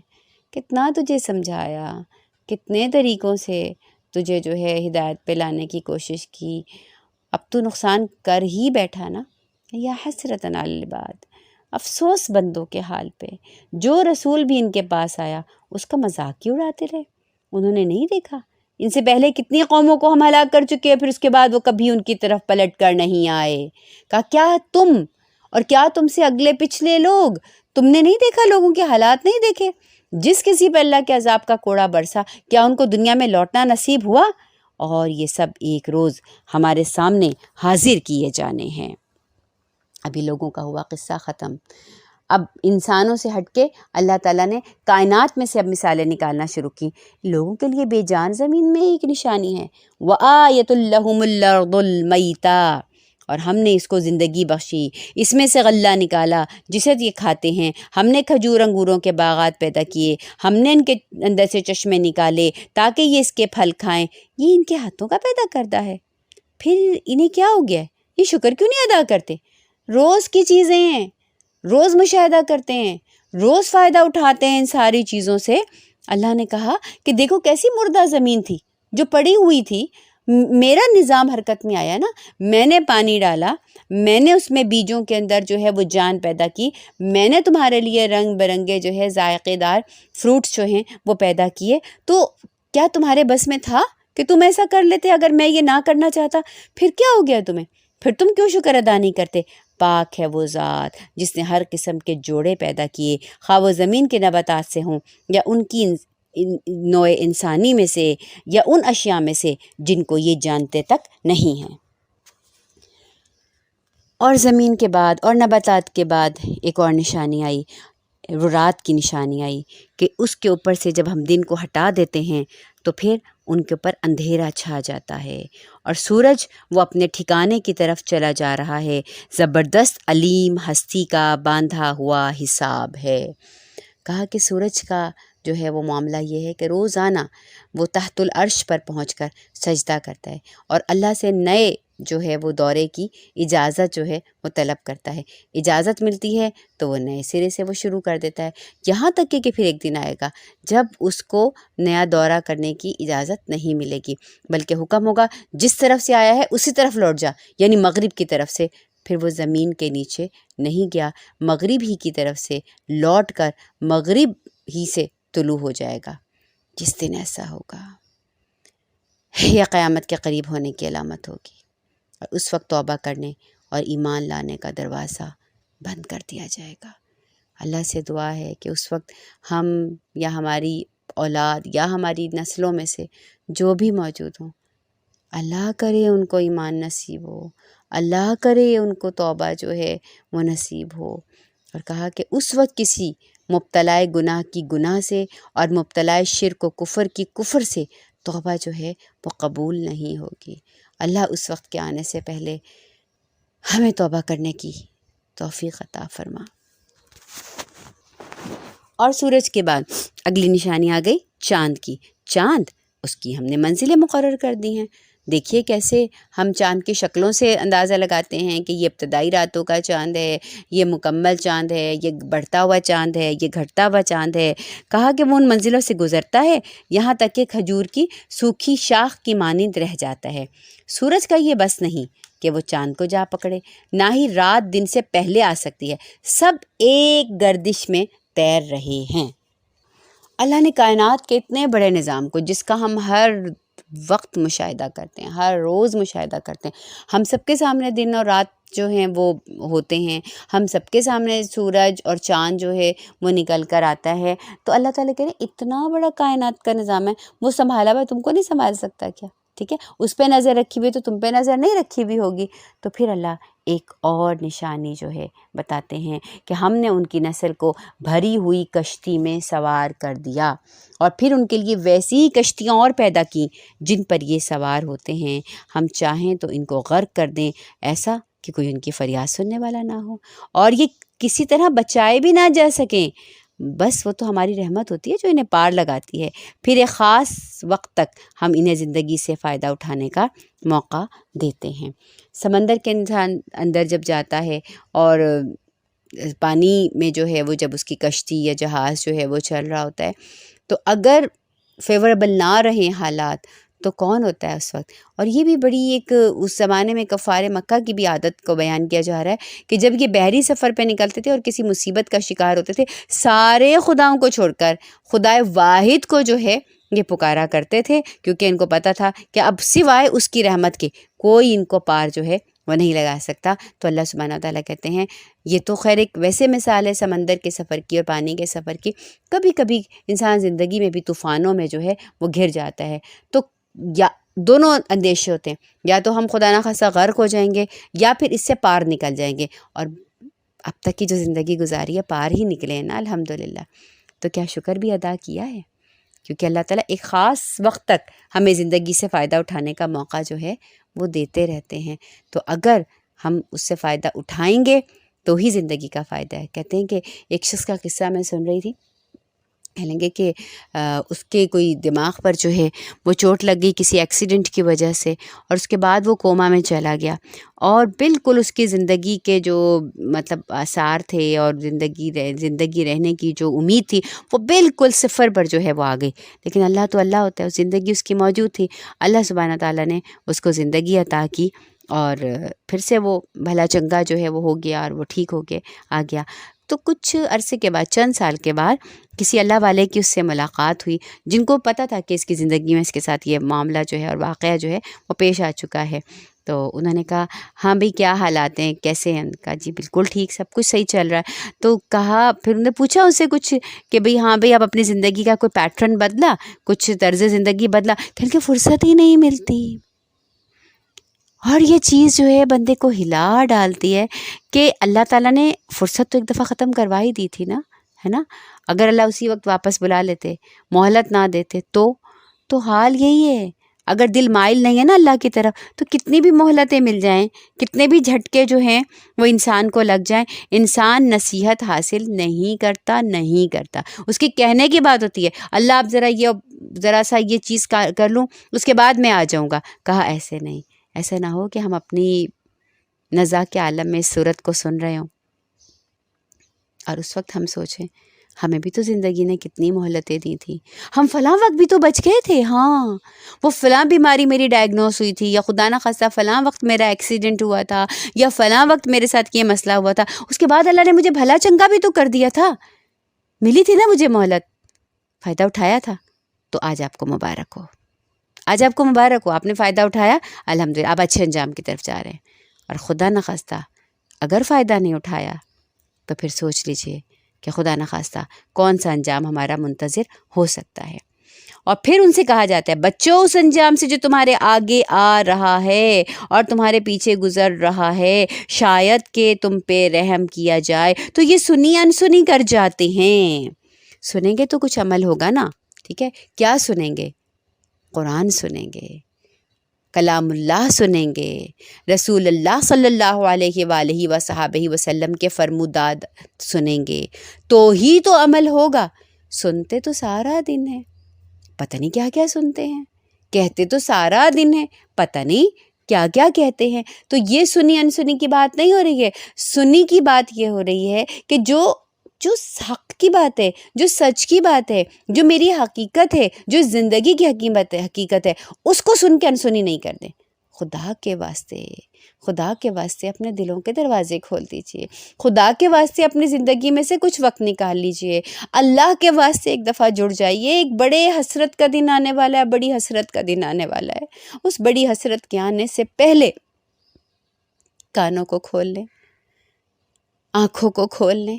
کتنا تجھے سمجھایا، کتنے طریقوں سے تجھے جو ہے ہدایت پہ لانے کی کوشش کی، اب تو نقصان کر ہی بیٹھا نا۔ یا حسرتن علی العباد، افسوس بندوں کے حال پہ، جو رسول بھی ان کے پاس آیا اس کا مذاق کیوں اڑاتے رہے، انہوں نے نہیں دیکھا ان سے پہلے کتنی قوموں کو ہم ہلاک کر چکے ہیں، پھر اس کے بعد وہ کبھی ان کی طرف پلٹ کر نہیں آئے۔ کہا کیا تم اور کیا تم سے اگلے پچھلے لوگ، تم نے نہیں دیکھا، لوگوں کے حالات نہیں دیکھے، جس کسی پہ اللہ کے عذاب کا کوڑا برسا کیا ان کو دنیا میں لوٹنا نصیب ہوا؟ اور یہ سب ایک روز ہمارے سامنے حاضر کیے جانے ہیں۔ ابھی لوگوں کا ہوا قصہ ختم، اب انسانوں سے ہٹ کے اللہ تعالیٰ نے کائنات میں سے اب مثالیں نکالنا شروع کی۔ لوگوں کے لیے بے جان زمین میں ایک نشانی ہے، وَآیَةٌ لَّهُمُ الْأَرْضُ الْمَيْتَةُ، اور ہم نے اس کو زندگی بخشی، اس میں سے غلہ نکالا جسے یہ کھاتے ہیں، ہم نے کھجور انگوروں کے باغات پیدا کیے، ہم نے ان کے اندر سے چشمے نکالے تاکہ یہ اس کے پھل کھائیں، یہ ان کے ہاتھوں کا پیدا کردہ ہے، پھر انہیں کیا ہو گیا ہے، یہ شکر کیوں نہیں ادا کرتے؟ روز کی چیزیں ہیں، روز مشاہدہ کرتے ہیں، روز فائدہ اٹھاتے ہیں ان ساری چیزوں سے۔ اللہ نے کہا کہ دیکھو کیسی مردہ زمین تھی جو پڑی ہوئی تھی، میرا نظام حرکت میں آیا نا، میں نے پانی ڈالا، میں نے اس میں بیجوں کے اندر جو ہے وہ جان پیدا کی، میں نے تمہارے لیے رنگ برنگے جو ہے ذائقے دار فروٹس جو ہیں وہ پیدا کیے، تو کیا تمہارے بس میں تھا کہ تم ایسا کر لیتے اگر میں یہ نہ کرنا چاہتا؟ پھر کیا ہو گیا تمہیں؟ پھر تم کیوں شکر ادا نہیں کرتے؟ پاک ہے وہ ذات جس نے ہر قسم کے جوڑے پیدا کیے، خواہ وہ زمین کے نباتات سے ہوں یا ان کی نوع انسانی میں سے یا ان اشیاء میں سے جن کو یہ جانتے تک نہیں ہیں۔ اور زمین کے بعد اور نباتات کے بعد ایک اور نشانی آئی، وہ رات کی نشانی آئی کہ اس کے اوپر سے جب ہم دن کو ہٹا دیتے ہیں تو پھر ان کے اوپر اندھیرا چھا جاتا ہے، اور سورج وہ اپنے ٹھکانے کی طرف چلا جا رہا ہے، زبردست علیم ہستی کا باندھا ہوا حساب ہے۔ کہا کہ سورج کا جو ہے وہ معاملہ یہ ہے کہ روزانہ وہ تحت العرش پر پہنچ کر سجدہ کرتا ہے اور اللہ سے نئے جو ہے وہ دورے کی اجازت جو ہے وہ طلب کرتا ہے، اجازت ملتی ہے تو وہ نئے سرے سے وہ شروع کر دیتا ہے، یہاں تک کہ پھر ایک دن آئے گا جب اس کو نیا دورہ کرنے کی اجازت نہیں ملے گی، بلکہ حکم ہوگا جس طرف سے آیا ہے اسی طرف لوٹ جا، یعنی مغرب کی طرف سے۔ پھر وہ زمین کے نیچے نہیں گیا، مغرب ہی کی طرف سے لوٹ کر مغرب ہی سے طلوع ہو جائے گا۔ جس دن ایسا ہوگا یہ قیامت کے قریب ہونے کی علامت ہوگی، اور اس وقت توبہ کرنے اور ایمان لانے کا دروازہ بند کر دیا جائے گا۔ اللہ سے دعا ہے کہ اس وقت ہم یا ہماری اولاد یا ہماری نسلوں میں سے جو بھی موجود ہوں، اللہ کرے ان کو ایمان نصیب ہو، اللہ کرے ان کو توبہ جو ہے وہ نصیب ہو۔ اور کہا کہ اس وقت کسی مبتلائے گناہ کی گناہ سے اور مبتلائے شرک و کفر کی کفر سے توبہ جو ہے وہ قبول نہیں ہوگی۔ اللہ اس وقت کے آنے سے پہلے ہمیں توبہ کرنے کی توفیق عطا فرما۔ اور سورج کے بعد اگلی نشانی آ گئی چاند کی۔ چاند، اس کی ہم نے منزلیں مقرر کر دی ہیں۔ دیکھیے کیسے ہم چاند کی شکلوں سے اندازہ لگاتے ہیں کہ یہ ابتدائی راتوں کا چاند ہے، یہ مکمل چاند ہے، یہ بڑھتا ہوا چاند ہے، یہ گھٹتا ہوا چاند ہے۔ کہا کہ وہ ان منزلوں سے گزرتا ہے یہاں تک کہ کھجور کی سوکھی شاخ کی مانند رہ جاتا ہے۔ سورج کا یہ بس نہیں کہ وہ چاند کو جا پکڑے، نہ ہی رات دن سے پہلے آ سکتی ہے، سب ایک گردش میں تیر رہے ہیں۔ اللہ نے کائنات کے اتنے بڑے نظام کو، جس کا ہم ہر وقت مشاہدہ کرتے ہیں، ہر روز مشاہدہ کرتے ہیں، ہم سب کے سامنے دن اور رات جو ہیں وہ ہوتے ہیں، ہم سب کے سامنے سورج اور چاند جو ہے وہ نکل کر آتا ہے، تو اللہ تعالیٰ کہہ رہے ہیں اتنا بڑا کائنات کا نظام ہے، وہ سنبھالا ہوا تم کو نہیں سنبھال سکتا کیا؟ ٹھیک ہے، اس پہ نظر رکھی ہوئی تو تم پہ نظر نہیں رکھی ہوئی ہوگی. تو پھر اللہ ایک اور نشانی جو ہے بتاتے ہیں کہ ہم نے ان کی نسل کو بھری ہوئی کشتی میں سوار کر دیا، اور پھر ان کے لیے ویسی ہی کشتیاں اور پیدا کی جن پر یہ سوار ہوتے ہیں. ہم چاہیں تو ان کو غرق کر دیں، ایسا کہ کوئی ان کی فریاد سننے والا نہ ہو، اور یہ کسی طرح بچائے بھی نہ جا سکیں. بس وہ تو ہماری رحمت ہوتی ہے جو انہیں پار لگاتی ہے. پھر ایک خاص وقت تک ہم انہیں زندگی سے فائدہ اٹھانے کا موقع دیتے ہیں. سمندر کے انسان اندر جب جاتا ہے اور پانی میں جو ہے وہ جب اس کی کشتی یا جہاز جو ہے وہ چل رہا ہوتا ہے، تو اگر فیوریبل نہ رہیں حالات تو کون ہوتا ہے اس وقت. اور یہ بھی بڑی ایک اس زمانے میں کفار مکہ کی بھی عادت کو بیان کیا جا رہا ہے کہ جب یہ بحری سفر پہ نکلتے تھے اور کسی مصیبت کا شکار ہوتے تھے، سارے خداؤں کو چھوڑ کر خدائے واحد کو جو ہے یہ پکارا کرتے تھے، کیونکہ ان کو پتہ تھا کہ اب سوائے اس کی رحمت کے کوئی ان کو پار جو ہے وہ نہیں لگا سکتا. تو اللہ سبحانہ وتعالیٰ کہتے ہیں یہ تو خیر ایک ویسے مثال ہے سمندر کے سفر کی اور پانی کے سفر کی. کبھی کبھی انسان زندگی میں بھی طوفانوں میں جو ہے وہ گھر جاتا ہے، تو یا دونوں اندیشے ہوتے ہیں، یا تو ہم خدا نخواستہ غرق ہو جائیں گے یا پھر اس سے پار نکل جائیں گے. اور اب تک کی جو زندگی گزاری ہے پار ہی نکلے ہیں نا الحمدللہ. تو کیا شکر بھی ادا کیا ہے، کیونکہ اللہ تعالیٰ ایک خاص وقت تک ہمیں زندگی سے فائدہ اٹھانے کا موقع جو ہے وہ دیتے رہتے ہیں. تو اگر ہم اس سے فائدہ اٹھائیں گے تو ہی زندگی کا فائدہ ہے. کہتے ہیں کہ ایک شخص کا قصہ میں سن رہی تھی، کہیں گے کہ اس کے کوئی دماغ پر جو ہے وہ چوٹ لگ گئی کسی ایکسیڈنٹ کی وجہ سے، اور اس کے بعد وہ کوما میں چلا گیا، اور بالکل اس کی زندگی کے جو مطلب آثار تھے اور زندگی رہنے کی جو امید تھی وہ بالکل صفر پر جو ہے وہ آ گئی. لیکن اللہ تو اللہ ہوتا ہے، زندگی اس کی موجود تھی. اللہ سبحانہ تعالیٰ نے اس کو زندگی عطا کی اور پھر سے وہ بھلا چنگا جو ہے وہ ہو گیا اور وہ ٹھیک ہو کے آ گیا. تو کچھ عرصے کے بعد، چند سال کے بعد، کسی اللہ والے کی اس سے ملاقات ہوئی جن کو پتہ تھا کہ اس کی زندگی میں اس کے ساتھ یہ معاملہ جو ہے اور واقعہ جو ہے وہ پیش آ چکا ہے. تو انہوں نے کہا ہاں بھئی کیا حالات ہیں، کیسے ہیں؟ کہا جی بالکل ٹھیک، سب کچھ صحیح چل رہا ہے. تو کہا پھر انہوں نے پوچھا اس سے کچھ کہ بھئی ہاں بھئی اب اپنی زندگی کا کوئی پیٹرن بدلا، کچھ طرز زندگی بدلا؟ کہ فرصت ہی نہیں ملتی. اور یہ چیز جو ہے بندے کو ہلا ڈالتی ہے کہ اللہ تعالیٰ نے فرصت تو ایک دفعہ ختم کروا ہی دی تھی نا، ہے نا. اگر اللہ اسی وقت واپس بلا لیتے، مہلت نہ دیتے تو حال یہی ہے. اگر دل مائل نہیں ہے نا اللہ کی طرف تو کتنی بھی مہلتیں مل جائیں، کتنے بھی جھٹکے جو ہیں وہ انسان کو لگ جائیں، انسان نصیحت حاصل نہیں کرتا. اس کے کہنے کی بات ہوتی ہے اللہ آپ ذرا سا یہ چیز کر لوں اس کے بعد میں آ جاؤں گا. کہا ایسے نہیں، ایسا نہ ہو کہ ہم اپنی نزاع کے عالم میں اس صورت کو سن رہے ہوں اور اس وقت ہم سوچیں ہمیں بھی تو زندگی نے کتنی مہلتیں دی تھی، ہم فلاں وقت بھی تو بچ گئے تھے. ہاں وہ فلاں بیماری میری ڈائگنوس ہوئی تھی، یا خدا نہ خواستہ فلاں وقت میرا ایکسیڈنٹ ہوا تھا، یا فلاں وقت میرے ساتھ یہ مسئلہ ہوا تھا، اس کے بعد اللہ نے مجھے بھلا چنگا بھی تو کر دیا تھا، ملی تھی نا مجھے مہلت، فائدہ اٹھایا تھا. تو آج آپ کو مبارک ہو، آج آپ کو مبارک ہو، آپ نے فائدہ اٹھایا، الحمدللہ آپ اچھے انجام کی طرف جا رہے ہیں. اور خدا نخواستہ اگر فائدہ نہیں اٹھایا تو پھر سوچ لیجئے کہ خدا نخواستہ کون سا انجام ہمارا منتظر ہو سکتا ہے. اور پھر ان سے کہا جاتا ہے بچوں اس انجام سے جو تمہارے آگے آ رہا ہے اور تمہارے پیچھے گزر رہا ہے، شاید کہ تم پہ رحم کیا جائے. تو یہ سنی انسنی کر جاتے ہیں. سنیں گے تو کچھ عمل ہوگا نا، ٹھیک ہے. کیا سنیں گے؟ قرآن سنیں گے، کلام اللہ سنیں گے، رسول اللہ صلی اللہ علیہ وآلہ وصحبہ وسلم کے فرمودات سنیں گے، تو ہی تو عمل ہوگا. سنتے تو سارا دن ہے، پتہ نہیں کیا کیا سنتے ہیں، کہتے تو سارا دن ہے، پتہ نہیں کیا کیا کہتے ہیں. تو یہ سنی انسنی کی بات نہیں ہو رہی ہے. سنی کی بات یہ ہو رہی ہے کہ جو حق کی بات ہے، جو سچ کی بات ہے، جو میری حقیقت ہے، جو زندگی کی حقیقت ہے، اس کو سن کے انسنی نہیں کر دیں. خدا کے واسطے اپنے دلوں کے دروازے کھول دیجئے. خدا کے واسطے اپنی زندگی میں سے کچھ وقت نکال لیجئے. اللہ کے واسطے ایک دفعہ جڑ جائیے. ایک بڑے حسرت کا دن آنے والا ہے، بڑی حسرت کا دن آنے والا ہے. اس بڑی حسرت کے آنے سے پہلے کانوں کو کھول لیں، آنکھوں کو کھول لیں،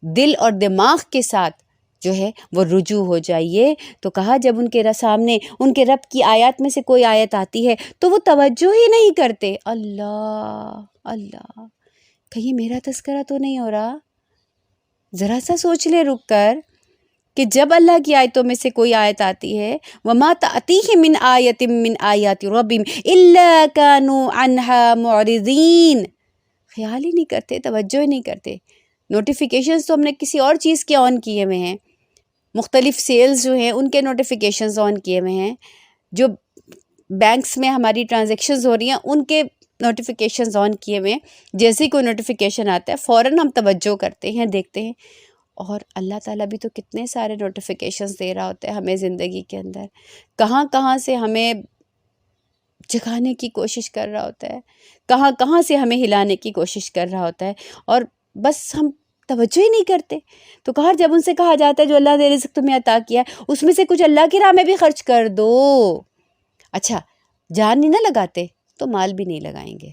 دل اور دماغ کے ساتھ جو ہے وہ رجوع ہو جائیے۔ تو کہا جب ان کے سامنے ان کے رب کی آیات میں سے کوئی آیت آتی ہے تو وہ توجہ ہی نہیں کرتے۔ اللہ اللہ، کہیں میرا تذکرہ تو نہیں ہو رہا؟ ذرا سا سوچ لے رک کر کہ جب اللہ کی آیتوں میں سے کوئی آیت آتی ہے وَمَا تَأْتِيهِم مِّنْ آیَةٍ مِّنْ آیَاتِ رَبِّهِمْ إِلَّا كَانُوا عَنْهَا مُعْرِضِينَ، خیال ہی نہیں کرتے، توجہ ہی نہیں کرتے۔ نوٹیفیکیشنز تو ہم نے کسی اور چیز کے آن کیے ہوئے ہیں، مختلف سیلز جو ہیں ان کے نوٹیفیکیشنز آن کیے ہوئے ہیں، جو بینکس میں ہماری ٹرانزیکشنز ہو رہی ہیں ان کے نوٹیفیکیشنز آن کیے ہوئے ہیں۔ جیسے ہی کوئی نوٹیفیکیشن آتا ہے فوراً ہم توجہ کرتے ہیں، دیکھتے ہیں۔ اور اللہ تعالیٰ بھی تو کتنے سارے نوٹیفیکیشنز دے رہا ہوتا ہے ہمیں زندگی کے اندر، کہاں کہاں سے ہمیں جگانے کی کوشش کر رہا ہوتا ہے، کہاں کہاں سے ہمیں ہلانے کی کوشش کر رہا ہوتا ہے، اور بس ہم توجہ ہی نہیں کرتے۔ تو کہا جب ان سے کہا جاتا ہے جو اللہ نے رزق تمہیں عطا کیا ہے اس میں سے کچھ اللہ کی راہ میں بھی خرچ کر دو۔ اچھا، جان نہیں نہ لگاتے تو مال بھی نہیں لگائیں گے،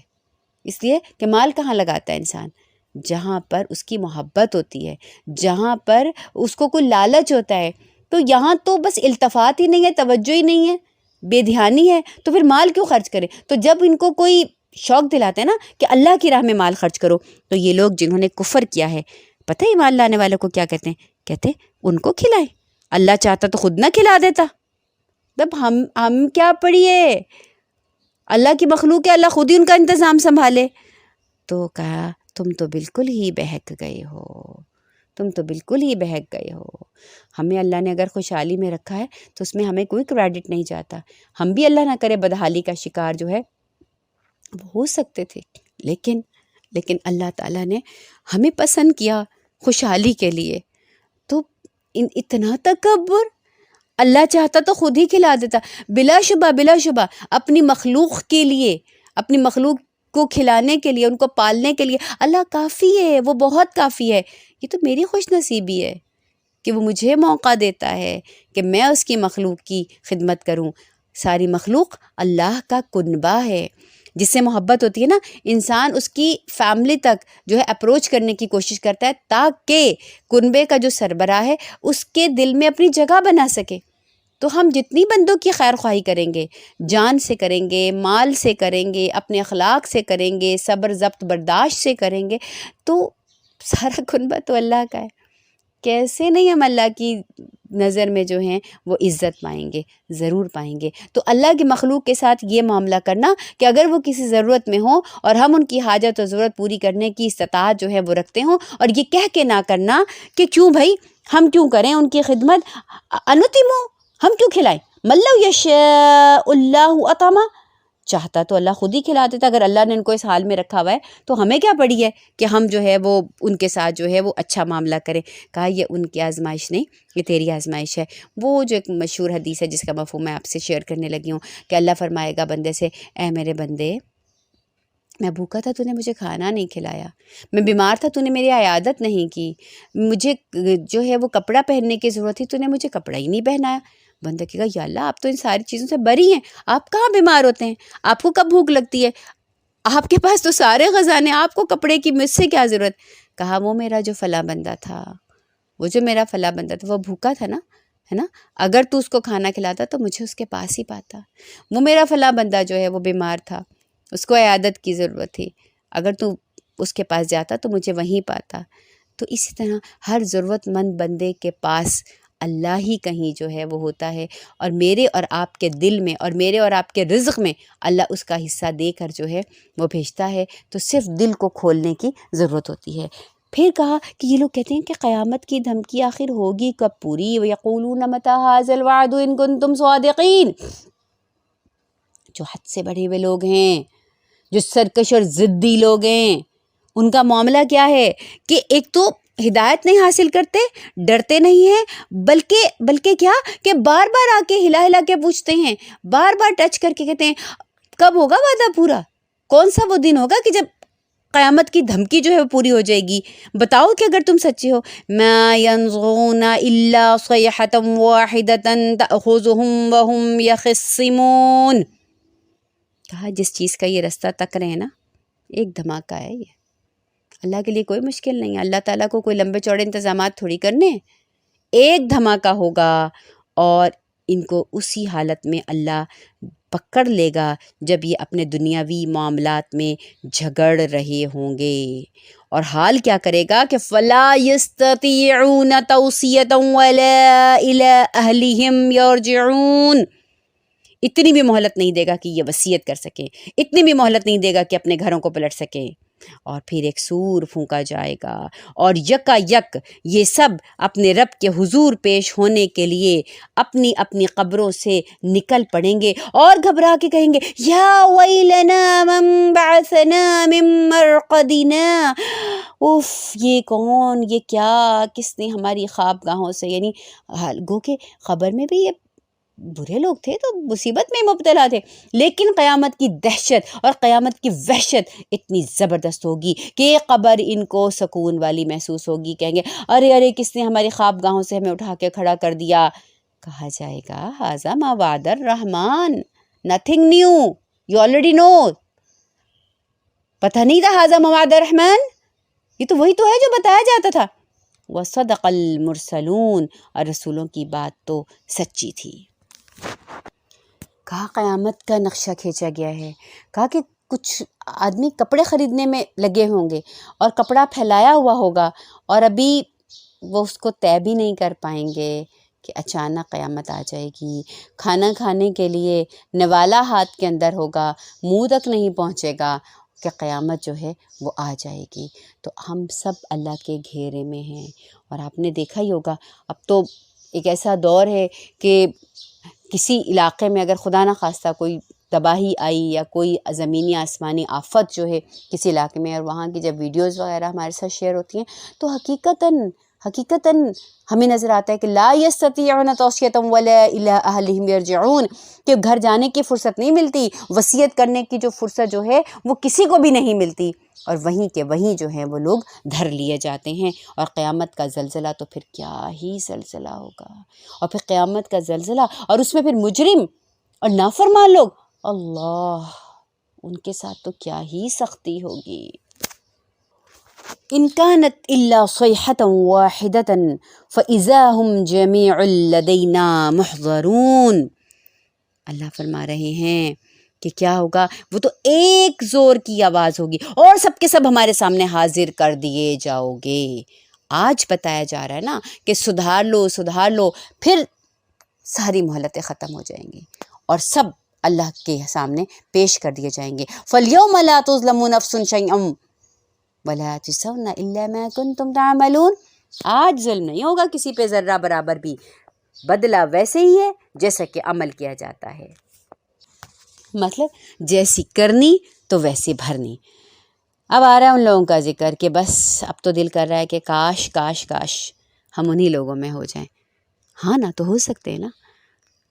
اس لیے کہ مال کہاں لگاتا ہے انسان؟ جہاں پر اس کی محبت ہوتی ہے، جہاں پر اس کو کوئی لالچ ہوتا ہے۔ تو یہاں تو بس التفات ہی نہیں ہے، توجہ ہی نہیں ہے، بے دھیانی ہے، تو پھر مال کیوں خرچ کرے؟ تو جب ان کو کوئی شوق دلاتے ہیں نا کہ اللہ کی راہ میں مال خرچ کرو، تو یہ لوگ جنہوں نے کفر کیا ہے، پتہ ہے ایمان لانے والوں کو کیا کہتے ہیں؟ کہتے ہیں ان کو کھلائیں، اللہ چاہتا تو خود نہ کھلا دیتا۔ تب ہم کیا پڑھیے، اللہ کی مخلوق ہے، اللہ خود ہی ان کا انتظام سنبھالے۔ تو کہا تم تو بالکل ہی بہک گئے ہو، تم تو بالکل ہی بہک گئے ہو۔ ہمیں اللہ نے اگر خوشحالی میں رکھا ہے تو اس میں ہمیں کوئی کریڈٹ نہیں جاتا۔ ہم بھی اللہ نہ کرے بدحالی کا شکار جو ہے وہ ہو سکتے تھے، لیکن اللہ تعالیٰ نے ہمیں پسند کیا خوشحالی کے لیے۔ تو اتنا تکبر، اللہ چاہتا تو خود ہی کھلا دیتا۔ بلا شبہ اپنی مخلوق کے لیے، اپنی مخلوق کو کھلانے کے لیے، ان کو پالنے کے لیے اللہ کافی ہے، وہ بہت کافی ہے۔ یہ تو میری خوش نصیبی ہے کہ وہ مجھے موقع دیتا ہے کہ میں اس کی مخلوق کی خدمت کروں۔ ساری مخلوق اللہ کا کنبہ ہے، جس سے محبت ہوتی ہے نا، انسان اس کی فیملی تک جو ہے اپروچ کرنے کی کوشش کرتا ہے تاکہ کنبے کا جو سربراہ ہے اس کے دل میں اپنی جگہ بنا سکے۔ تو ہم جتنی بندوں کی خیر خواہی کریں گے، جان سے کریں گے، مال سے کریں گے، اپنے اخلاق سے کریں گے، صبر ضبط برداشت سے کریں گے، تو سارا کنبہ تو اللہ کا ہے۔ کیسے نہیں ہم اللہ کی نظر میں جو ہیں وہ عزت پائیں گے، ضرور پائیں گے۔ تو اللہ کی مخلوق کے ساتھ یہ معاملہ کرنا کہ اگر وہ کسی ضرورت میں ہوں اور ہم ان کی حاجت و ضرورت پوری کرنے کی استطاعت جو ہے وہ رکھتے ہوں، اور یہ کہہ کے نہ کرنا کہ کیوں بھائی ہم کیوں کریں ان کی خدمت، انتمو، ہم کیوں کھلائیں، ملو یشاء اللہ اطعمہ، چاہتا تو اللہ خود ہی کھلا دیتا۔ اگر اللہ نے ان کو اس حال میں رکھا ہوا ہے تو ہمیں کیا پڑی ہے کہ ہم جو ہے وہ ان کے ساتھ جو ہے وہ اچھا معاملہ کریں۔ کہا یہ ان کی آزمائش نہیں، یہ تیری آزمائش ہے۔ وہ جو ایک مشہور حدیث ہے جس کا مفہوم میں آپ سے شیئر کرنے لگی ہوں کہ اللہ فرمائے گا بندے سے، اے میرے بندے، میں بھوکا تھا تو نے مجھے کھانا نہیں کھلایا، میں بیمار تھا تو نے میری عیادت نہیں کی، مجھے جو ہے وہ کپڑا پہننے کی ضرورت تھی تو نے مجھے کپڑا ہی نہیں پہنایا۔ بندہ کہے گا یا اللہ آپ تو ان ساری چیزوں سے بری ہیں، آپ کہاں بیمار ہوتے ہیں، آپ کو کب بھوک لگتی ہے، آپ کے پاس تو سارے خزانے، آپ کو کپڑے کی مجھ سے کیا ضرورت۔ کہا وہ میرا جو فلاں بندہ تھا، وہ جو میرا فلاں بندہ تھا وہ بھوکا تھا نا، ہے نا، اگر تو اس کو کھانا کھلاتا تو مجھے اس کے پاس ہی پاتا۔ وہ میرا فلاں بندہ جو ہے وہ بیمار تھا، اس کو عیادت کی ضرورت تھی، اگر تو اس کے پاس جاتا تو مجھے وہیں پاتا۔ تو اسی طرح ہر ضرورت مند بندے کے پاس اللہ ہی کہیں جو ہے وہ ہوتا ہے، اور میرے اور آپ کے دل میں اور میرے اور آپ کے رزق میں اللہ اس کا حصہ دے کر جو ہے وہ بھیجتا ہے۔ تو صرف دل کو کھولنے کی ضرورت ہوتی ہے۔ پھر کہا کہ یہ لوگ کہتے ہیں کہ قیامت کی دھمکی آخر ہوگی کب پوری، وَيَقُولُونَ مَتَىٰ هَٰذَا الْوَعْدُ إِن كُنتُمْ صَادِقِينَ۔ جو حد سے بڑھے ہوئے لوگ ہیں، جو سرکش اور ضدی لوگ ہیں، ان کا معاملہ کیا ہے کہ ایک تو ہدایت نہیں حاصل کرتے، ڈرتے نہیں ہیں، بلکہ کیا کہ بار بار آ کے ہلا کے پوچھتے ہیں، بار بار ٹچ کر کے کہتے ہیں کب ہوگا وعدہ پورا، کون سا وہ دن ہوگا کہ جب قیامت کی دھمکی جو ہے وہ پوری ہو جائے گی، بتاؤ کہ اگر تم سچے ہو۔ ما ينظرون الا صيحة واحدة تأخذهم وهم يخصمون۔ کہا جس چیز کا یہ رستہ تک رہے ہیں نا، ایک دھماکہ ہے یہ، اللہ کے لیے کوئی مشکل نہیں ہے، اللہ تعالیٰ کو کوئی لمبے چوڑے انتظامات تھوڑی کرنے ہیں، ایک دھماکہ ہوگا اور ان کو اسی حالت میں اللہ پکڑ لے گا جب یہ اپنے دنیاوی معاملات میں جھگڑ رہے ہوں گے. اور حال کیا کرے گا کہ فَلَا يَسْتَطِيعُونَ تَوْصِيَةً وَلَا إِلَىٰ أَهْلِهِمْ يَرْجِعُونَ. اتنی بھی مہلت نہیں دے گا کہ یہ وصیت کر سکیں، اتنی بھی مہلت نہیں دے گا کہ اپنے گھروں کو پلٹ سکیں. اور پھر ایک سور پھونکا جائے گا اور یکا یک یہ سب اپنے رب کے حضور پیش ہونے کے لیے اپنی اپنی قبروں سے نکل پڑیں گے اور گھبرا کے کہیں گے یا ویلنا من بعثنا من مرقدنا. اف، یہ کون، یہ کیا، کس نے ہماری خوابگاہوں سے، یعنی گو کہ خبر میں بھی یہ برے لوگ تھے تو مصیبت میں مبتلا تھے، لیکن قیامت کی دہشت اور قیامت کی وحشت اتنی زبردست ہوگی کہ قبر ان کو سکون والی محسوس ہوگی. کہیں گے ارے ارے کس نے ہماری خوابگاہوں سے ہمیں اٹھا کے کھڑا کر دیا. کہا جائے گا ھذا ما وعد الرحمن، nothing new, you already know. پتہ نہیں تھا ھذا ما وعد الرحمن، یہ تو وہی تو ہے جو بتایا جاتا تھا. وصدق المرسلون، اور رسولوں کی بات تو سچی تھی. کہا قیامت کا نقشہ کھینچا گیا ہے. کہا کہ کچھ آدمی کپڑے خریدنے میں لگے ہوں گے اور کپڑا پھیلایا ہوا ہوگا اور ابھی وہ اس کو طے بھی نہیں کر پائیں گے کہ اچانک قیامت آ جائے گی. کھانا کھانے کے لیے نوالا ہاتھ کے اندر ہوگا، منہ تک نہیں پہنچے گا کہ قیامت جو ہے وہ آ جائے گی. تو ہم سب اللہ کے گھیرے میں ہیں. اور آپ نے دیکھا ہی ہوگا اب تو ایک ایسا دور ہے کہ کسی علاقے میں اگر خدا نخواستہ کوئی تباہی آئی یا کوئی زمینی آسمانی آفت جو ہے کسی علاقے میں، اور وہاں کی جب ویڈیوز وغیرہ ہمارے ساتھ شیئر ہوتی ہیں تو حقیقتاً ہمیں نظر آتا ہے کہ لا یستطیعون توصیۃ ولا الی اہلہم یرجعون، کہ گھر جانے کی فرصت نہیں ملتی، وصیت کرنے کی جو فرصت جو ہے وہ کسی کو بھی نہیں ملتی، اور وہیں کے وہیں جو ہیں وہ لوگ دھر لیے جاتے ہیں. اور قیامت کا زلزلہ تو پھر کیا ہی زلزلہ ہوگا. اور پھر قیامت کا زلزلہ اور اس میں پھر مجرم اور نافرمان لوگ، اللہ، ان کے ساتھ تو کیا ہی سختی ہوگی. ان كانت الا صيحة واحدة فاذا هم جميع لدينا محضرون. اللہ فرما رہے ہیں کہ کیا ہوگا، وہ تو ایک زور کی آواز ہوگی اور سب کے سب ہمارے سامنے حاضر کر دیے جاؤ گے. آج بتایا جا رہا ہے نا کہ سدھار لو، پھر ساری مہلتیں ختم ہو جائیں گی اور سب اللہ کے سامنے پیش کر دیے جائیں گے. فَالْيَوْمَ لَا تُظْلَمُ نَفْسٌ شَيْئًا وَلَا تُجْزَوْنَ إِلَّا مَا كُنتُمْ تَعْمَلُونَ. آج ظلم نہیں ہوگا کسی پہ ذرہ برابر بھی، بدلہ ویسے ہی ہے جیسا کہ عمل کیا جاتا ہے. مطلب جیسی کرنی تو ویسی بھرنی. اب آ رہا ہے ان لوگوں کا ذکر کہ بس اب تو دل کر رہا ہے کہ کاش کاش کاش ہم انہی لوگوں میں ہو جائیں. ہاں نا، تو ہو سکتے ہیں نا،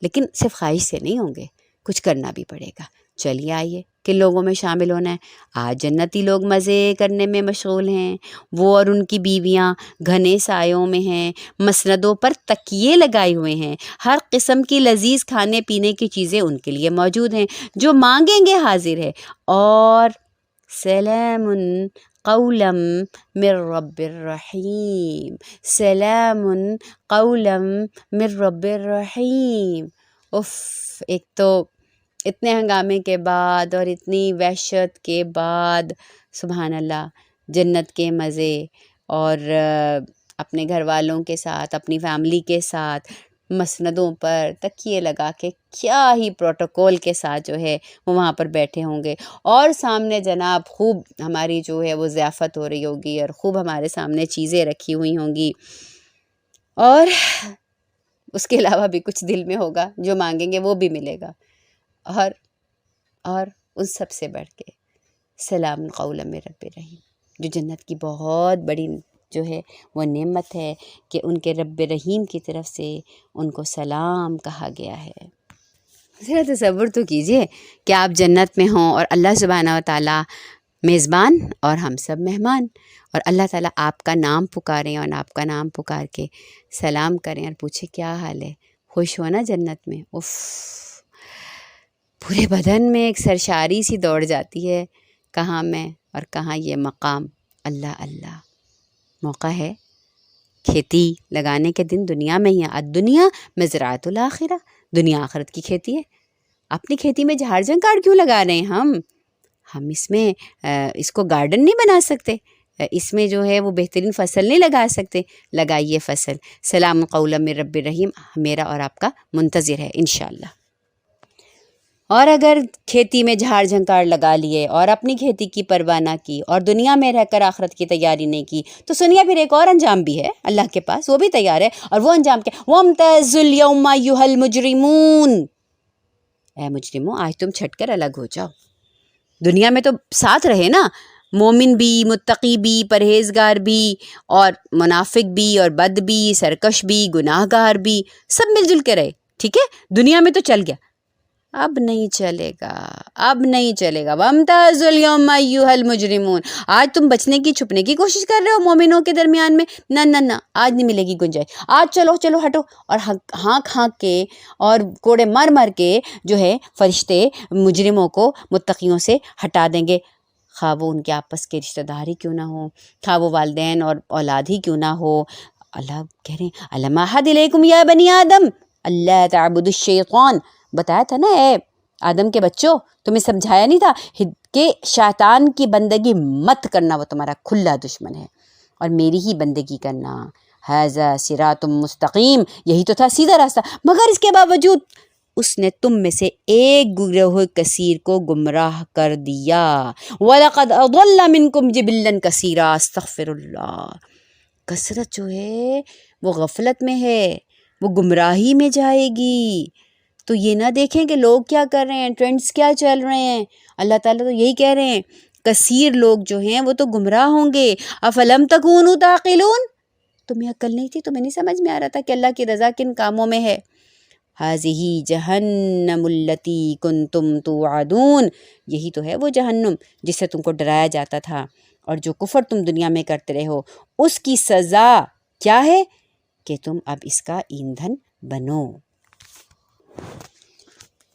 لیکن صرف خواہش سے نہیں ہوں گے، کچھ کرنا بھی پڑے گا. چلیے آئیے کن لوگوں میں شامل ہونا ہے. آج جنتی لوگ مزے کرنے میں مشغول ہیں. وہ اور ان کی بیویاں گھنے سایوں میں ہیں، مسندوں پر تکیے لگائے ہوئے ہیں. ہر قسم کی لذیذ کھانے پینے کی چیزیں ان کے لیے موجود ہیں، جو مانگیں گے حاضر ہے. اور سلام قولا من رب الرحیم، سلام قولا من رب الرحیم. ایک تو اتنے ہنگامے کے بعد اور اتنی وحشت کے بعد سبحان اللہ جنت کے مزے، اور اپنے گھر والوں کے ساتھ، اپنی فیملی کے ساتھ مسندوں پر تکیے لگا کے کیا ہی پروٹوکول کے ساتھ جو ہے وہ وہاں پر بیٹھے ہوں گے. اور سامنے جناب خوب ہماری جو ہے وہ ضیافت ہو رہی ہوگی اور خوب ہمارے سامنے چیزیں رکھی ہوئی ہوں گی. اور اس کے علاوہ بھی کچھ دل میں ہوگا، جو مانگیں گے وہ بھی ملے گا. اور ان سب سے بڑھ کے سلام قولا من رب الرحیم، جو جنت کی بہت بڑی جو ہے وہ نعمت ہے کہ ان کے رب رحیم کی طرف سے ان کو سلام کہا گیا ہے. ذرا تصور تو کیجئے کہ آپ جنت میں ہوں اور اللہ سبحانہ و تعالیٰ میزبان اور ہم سب مہمان، اور اللہ تعالیٰ آپ کا نام پکاریں اور آپ کا نام پکار کے سلام کریں اور پوچھے کیا حال ہے، خوش ہو نا جنت میں. پورے بدن میں ایک سرشاری سی دوڑ جاتی ہے، کہاں میں اور کہاں یہ مقام. اللہ اللہ، موقع ہے کھیتی لگانے کے دن دنیا میں ہی ہیں۔ الدنیا مزرعۃ الآخرہ، دنیا آخرت کی کھیتی ہے۔ اپنی کھیتی میں جھاڑ جھنکاڑ کیوں لگا رہے ہیں ہم اس میں اس کو گارڈن نہیں بنا سکتے، اس میں جو ہے وہ بہترین فصل نہیں لگا سکتے؟ لگائیے فصل۔ سلام قولا من رب الرحیم میرا اور آپ کا منتظر ہے انشاءاللہ۔ اور اگر کھیتی میں جھاڑ جھنکاڑ لگا لیے اور اپنی کھیتی کی پرواہ نہ کی اور دنیا میں رہ کر آخرت کی تیاری نہیں کی، تو سنیے پھر ایک اور انجام بھی ہے اللہ کے پاس، وہ بھی تیار ہے۔ اور وہ انجام کیا؟ وَامْتَازُوا الْيَوْمَ أَيُّهَا الْمُجْرِمُونَ، اے مجرموں آج تم چھٹ کر الگ ہو جاؤ۔ دنیا میں تو ساتھ رہے نا، مومن بھی، متقی بھی، پرہیزگار بھی، اور منافق بھی، اور بد بھی، سرکش بھی، گناہ گار بھی، سب مل جل کے رہے، ٹھیک ہے؟ دنیا میں تو چل گیا، اب نہیں چلے گا، اب نہیں چلے گا۔ وَامْتَازُوا الْيَوْمَ أَيُّهَا الْمُجْرِمُونَ، آج تم بچنے کی چھپنے کی کوشش کر رہے ہو مومنوں کے درمیان میں، نہ آج نہیں ملے گی گنجائش، آج چلو ہٹو، اور ہانک کے اور کوڑے مار کے جو ہے فرشتے مجرموں کو متقیوں سے ہٹا دیں گے، خواہ وہ ان کے آپس کے رشتہ دار ہی کیوں نہ ہو، خواہ وہ والدین اور اولاد ہی کیوں نہ ہو۔ اللہ کہہ رہے ہیں أَلَمْ أَعْهَدْ إِلَيْكُمْ يَا بَنِي آدَمَ أَلَّا تَعْبُدُوا الشَّيْطَانَ، بتایا تھا نا اے آدم کے بچوں، تمہیں سمجھایا نہیں تھا کہ شیطان کی بندگی مت کرنا، وہ تمہارا کھلا دشمن ہے، اور میری ہی بندگی کرنا۔ ھذا صراط مستقیم، یہی تو تھا سیدھا راستہ، مگر اس کے باوجود اس نے تم میں سے ایک گروہ کثیر کو گمراہ کر دیا۔ وَلَقَدْ أَضَلَّ مِنْكُمْ جِبِلًّا كَثِيرًا، استغفر اللہ، کثرت جو ہے وہ غفلت میں ہے، وہ گمراہی میں جائے گی۔ تو یہ نہ دیکھیں کہ لوگ کیا کر رہے ہیں، ٹرینڈز کیا چل رہے ہیں، اللہ تعالیٰ تو یہی کہہ رہے ہیں کثیر لوگ جو ہیں وہ تو گمراہ ہوں گے۔ افلم تکونوا تعقلون، تمہیں عقل نہیں تھی، تمہیں نہیں سمجھ میں آ رہا تھا کہ اللہ کی رضا کن کاموں میں ہے۔ ھذہ جہنم التی کنتم توعدون، یہی تو ہے وہ جہنم جس سے تم کو ڈرایا جاتا تھا، اور جو کفر تم دنیا میں کرتے رہے ہو اس کی سزا کیا ہے کہ تم اب اس کا ایندھن بنو۔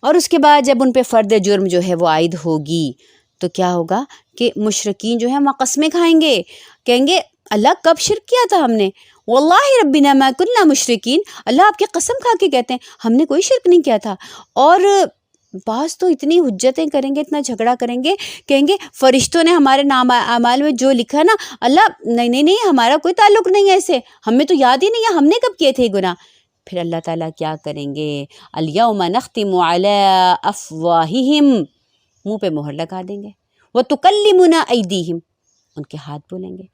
اور اس کے بعد جب ان پہ فرد جرم جو ہے وہ عائد ہوگی تو کیا ہوگا کہ مشرکین جو ہیں وہ قسمیں کھائیں گے، کہیں گے اللہ کب شرک کیا تھا ہم نے، واللہ ربنا ما کننا مشرکین، اللہ آپ کی قسم کھا کے کہتے ہیں ہم نے کوئی شرک نہیں کیا تھا۔ اور بعض تو اتنی حجتیں کریں گے، اتنا جھگڑا کریں گے، کہیں گے فرشتوں نے ہمارے نام اعمال میں جو لکھا نا، اللہ نہیں ہمارا کوئی تعلق نہیں ہے ایسے، ہمیں تو یاد ہی نہیں ہے ہم نے کب کیے تھے گناہ۔ پھر اللہ تعالیٰ کیا کریں گے؟ الیوم نختم علی افواہہم، منہ پہ مہر لگا دیں گے، وتکلمنا ایدیہم، ان کے ہاتھ بولیں گے،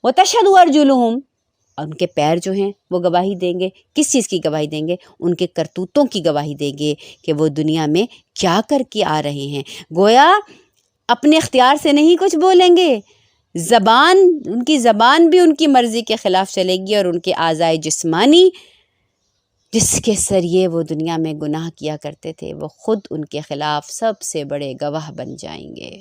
وتشہد ارجلہم، اور ان کے پیر جو ہیں وہ گواہی دیں گے، کس چیز کی گواہی دیں گے؟ ان کے کرتوتوں کی گواہی دیں گے کہ وہ دنیا میں کیا کر کے آ رہے ہیں۔ گویا اپنے اختیار سے نہیں کچھ بولیں گے، ان کی زبان بھی ان کی مرضی کے خلاف چلے گی، اور ان کے اعضائے جسمانی جس کے ذریعے وہ دنیا میں گناہ کیا کرتے تھے وہ خود ان کے خلاف سب سے بڑے گواہ بن جائیں گے۔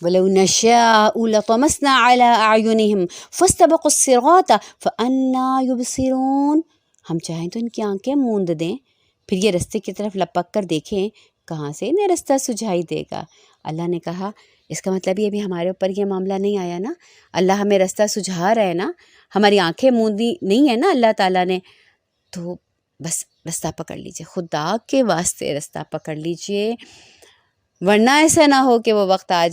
وَلَوْ نَشَاءُ لَطَمَسْنَا عَلَىٰ أَعْيُنِهِمْ فَاسْتَبَقُوا الصِّرَاطَ فَأَنَّىٰ يُبْصِرُونَ، ہم چاہیں تو ان کی آنکھیں موند دیں، پھر یہ رستے کی طرف لپک کر دیکھیں، کہاں سے انہیں رستہ سجھائی دے گا۔ اللہ نے کہا اس کا مطلب یہ بھی ہمارے اوپر یہ معاملہ نہیں آیا نا، اللہ ہمیں رستہ سجھا رہا ہے نا، ہماری آنکھیں موندی نہیں ہے نا اللہ تعالیٰ نے، تو بس رستہ پکڑ لیجئے، خدا کے واسطے رستہ پکڑ لیجئے، ورنہ ایسا نہ ہو کہ وہ وقت آ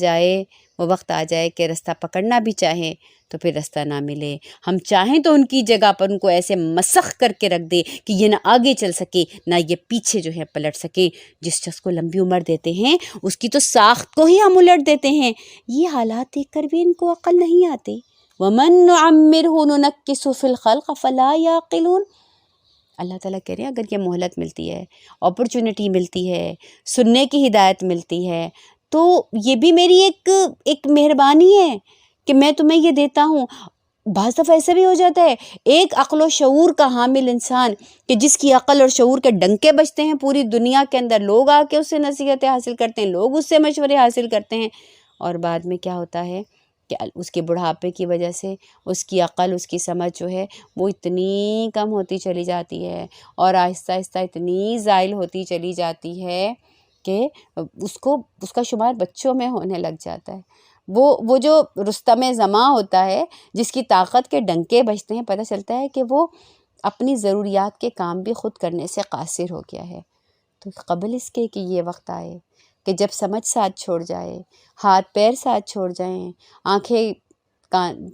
جائے کہ رستہ پکڑنا بھی چاہیں تو پھر رستہ نہ ملے۔ ہم چاہیں تو ان کی جگہ پر ان کو ایسے مسخ کر کے رکھ دے کہ یہ نہ آگے چل سکے نہ یہ پیچھے جو ہے پلٹ سکے۔ جس شخص کو لمبی عمر دیتے ہیں اس کی تو ساخت کو ہی ہم الٹ دیتے ہیں، یہ حالات دیکھ کر بھی ان کو عقل نہیں آتی۔ وَمَن نُعَمِّرْهُ نُنَكِّسْهُ فِي الْخَلْقِ فَلَا يَعْقِلُونَ، اللہ تعالیٰ کہہ رہے ہیں اگر یہ مہلت ملتی ہے، اپرچونٹی ملتی ہے، سننے کی ہدایت ملتی ہے، تو یہ بھی میری ایک مہربانی ہے کہ میں تمہیں یہ دیتا ہوں۔ بعض دفعہ ایسا بھی ہو جاتا ہے ایک عقل و شعور کا حامل انسان کہ جس کی عقل اور شعور کے ڈنکے بجتے ہیں پوری دنیا کے اندر، لوگ آ کے اس سے نصیحتیں حاصل کرتے ہیں، لوگ اس سے مشورے حاصل کرتے ہیں، اور بعد میں کیا ہوتا ہے کہ اس کے بڑھاپے کی وجہ سے اس کی عقل، اس کی سمجھ جو ہے وہ اتنی کم ہوتی چلی جاتی ہے، اور آہستہ آہستہ اتنی زائل ہوتی چلی جاتی ہے کہ اس کا شمار بچوں میں ہونے لگ جاتا ہے۔ وہ جو رستم زماں ہوتا ہے جس کی طاقت کے ڈنکے بجتے ہیں، پتہ چلتا ہے کہ وہ اپنی ضروریات کے کام بھی خود کرنے سے قاصر ہو گیا ہے۔ تو قبل اس کے کہ یہ وقت آئے کہ جب سمجھ ساتھ چھوڑ جائے، ہاتھ پیر ساتھ چھوڑ جائیں، آنکھیں کان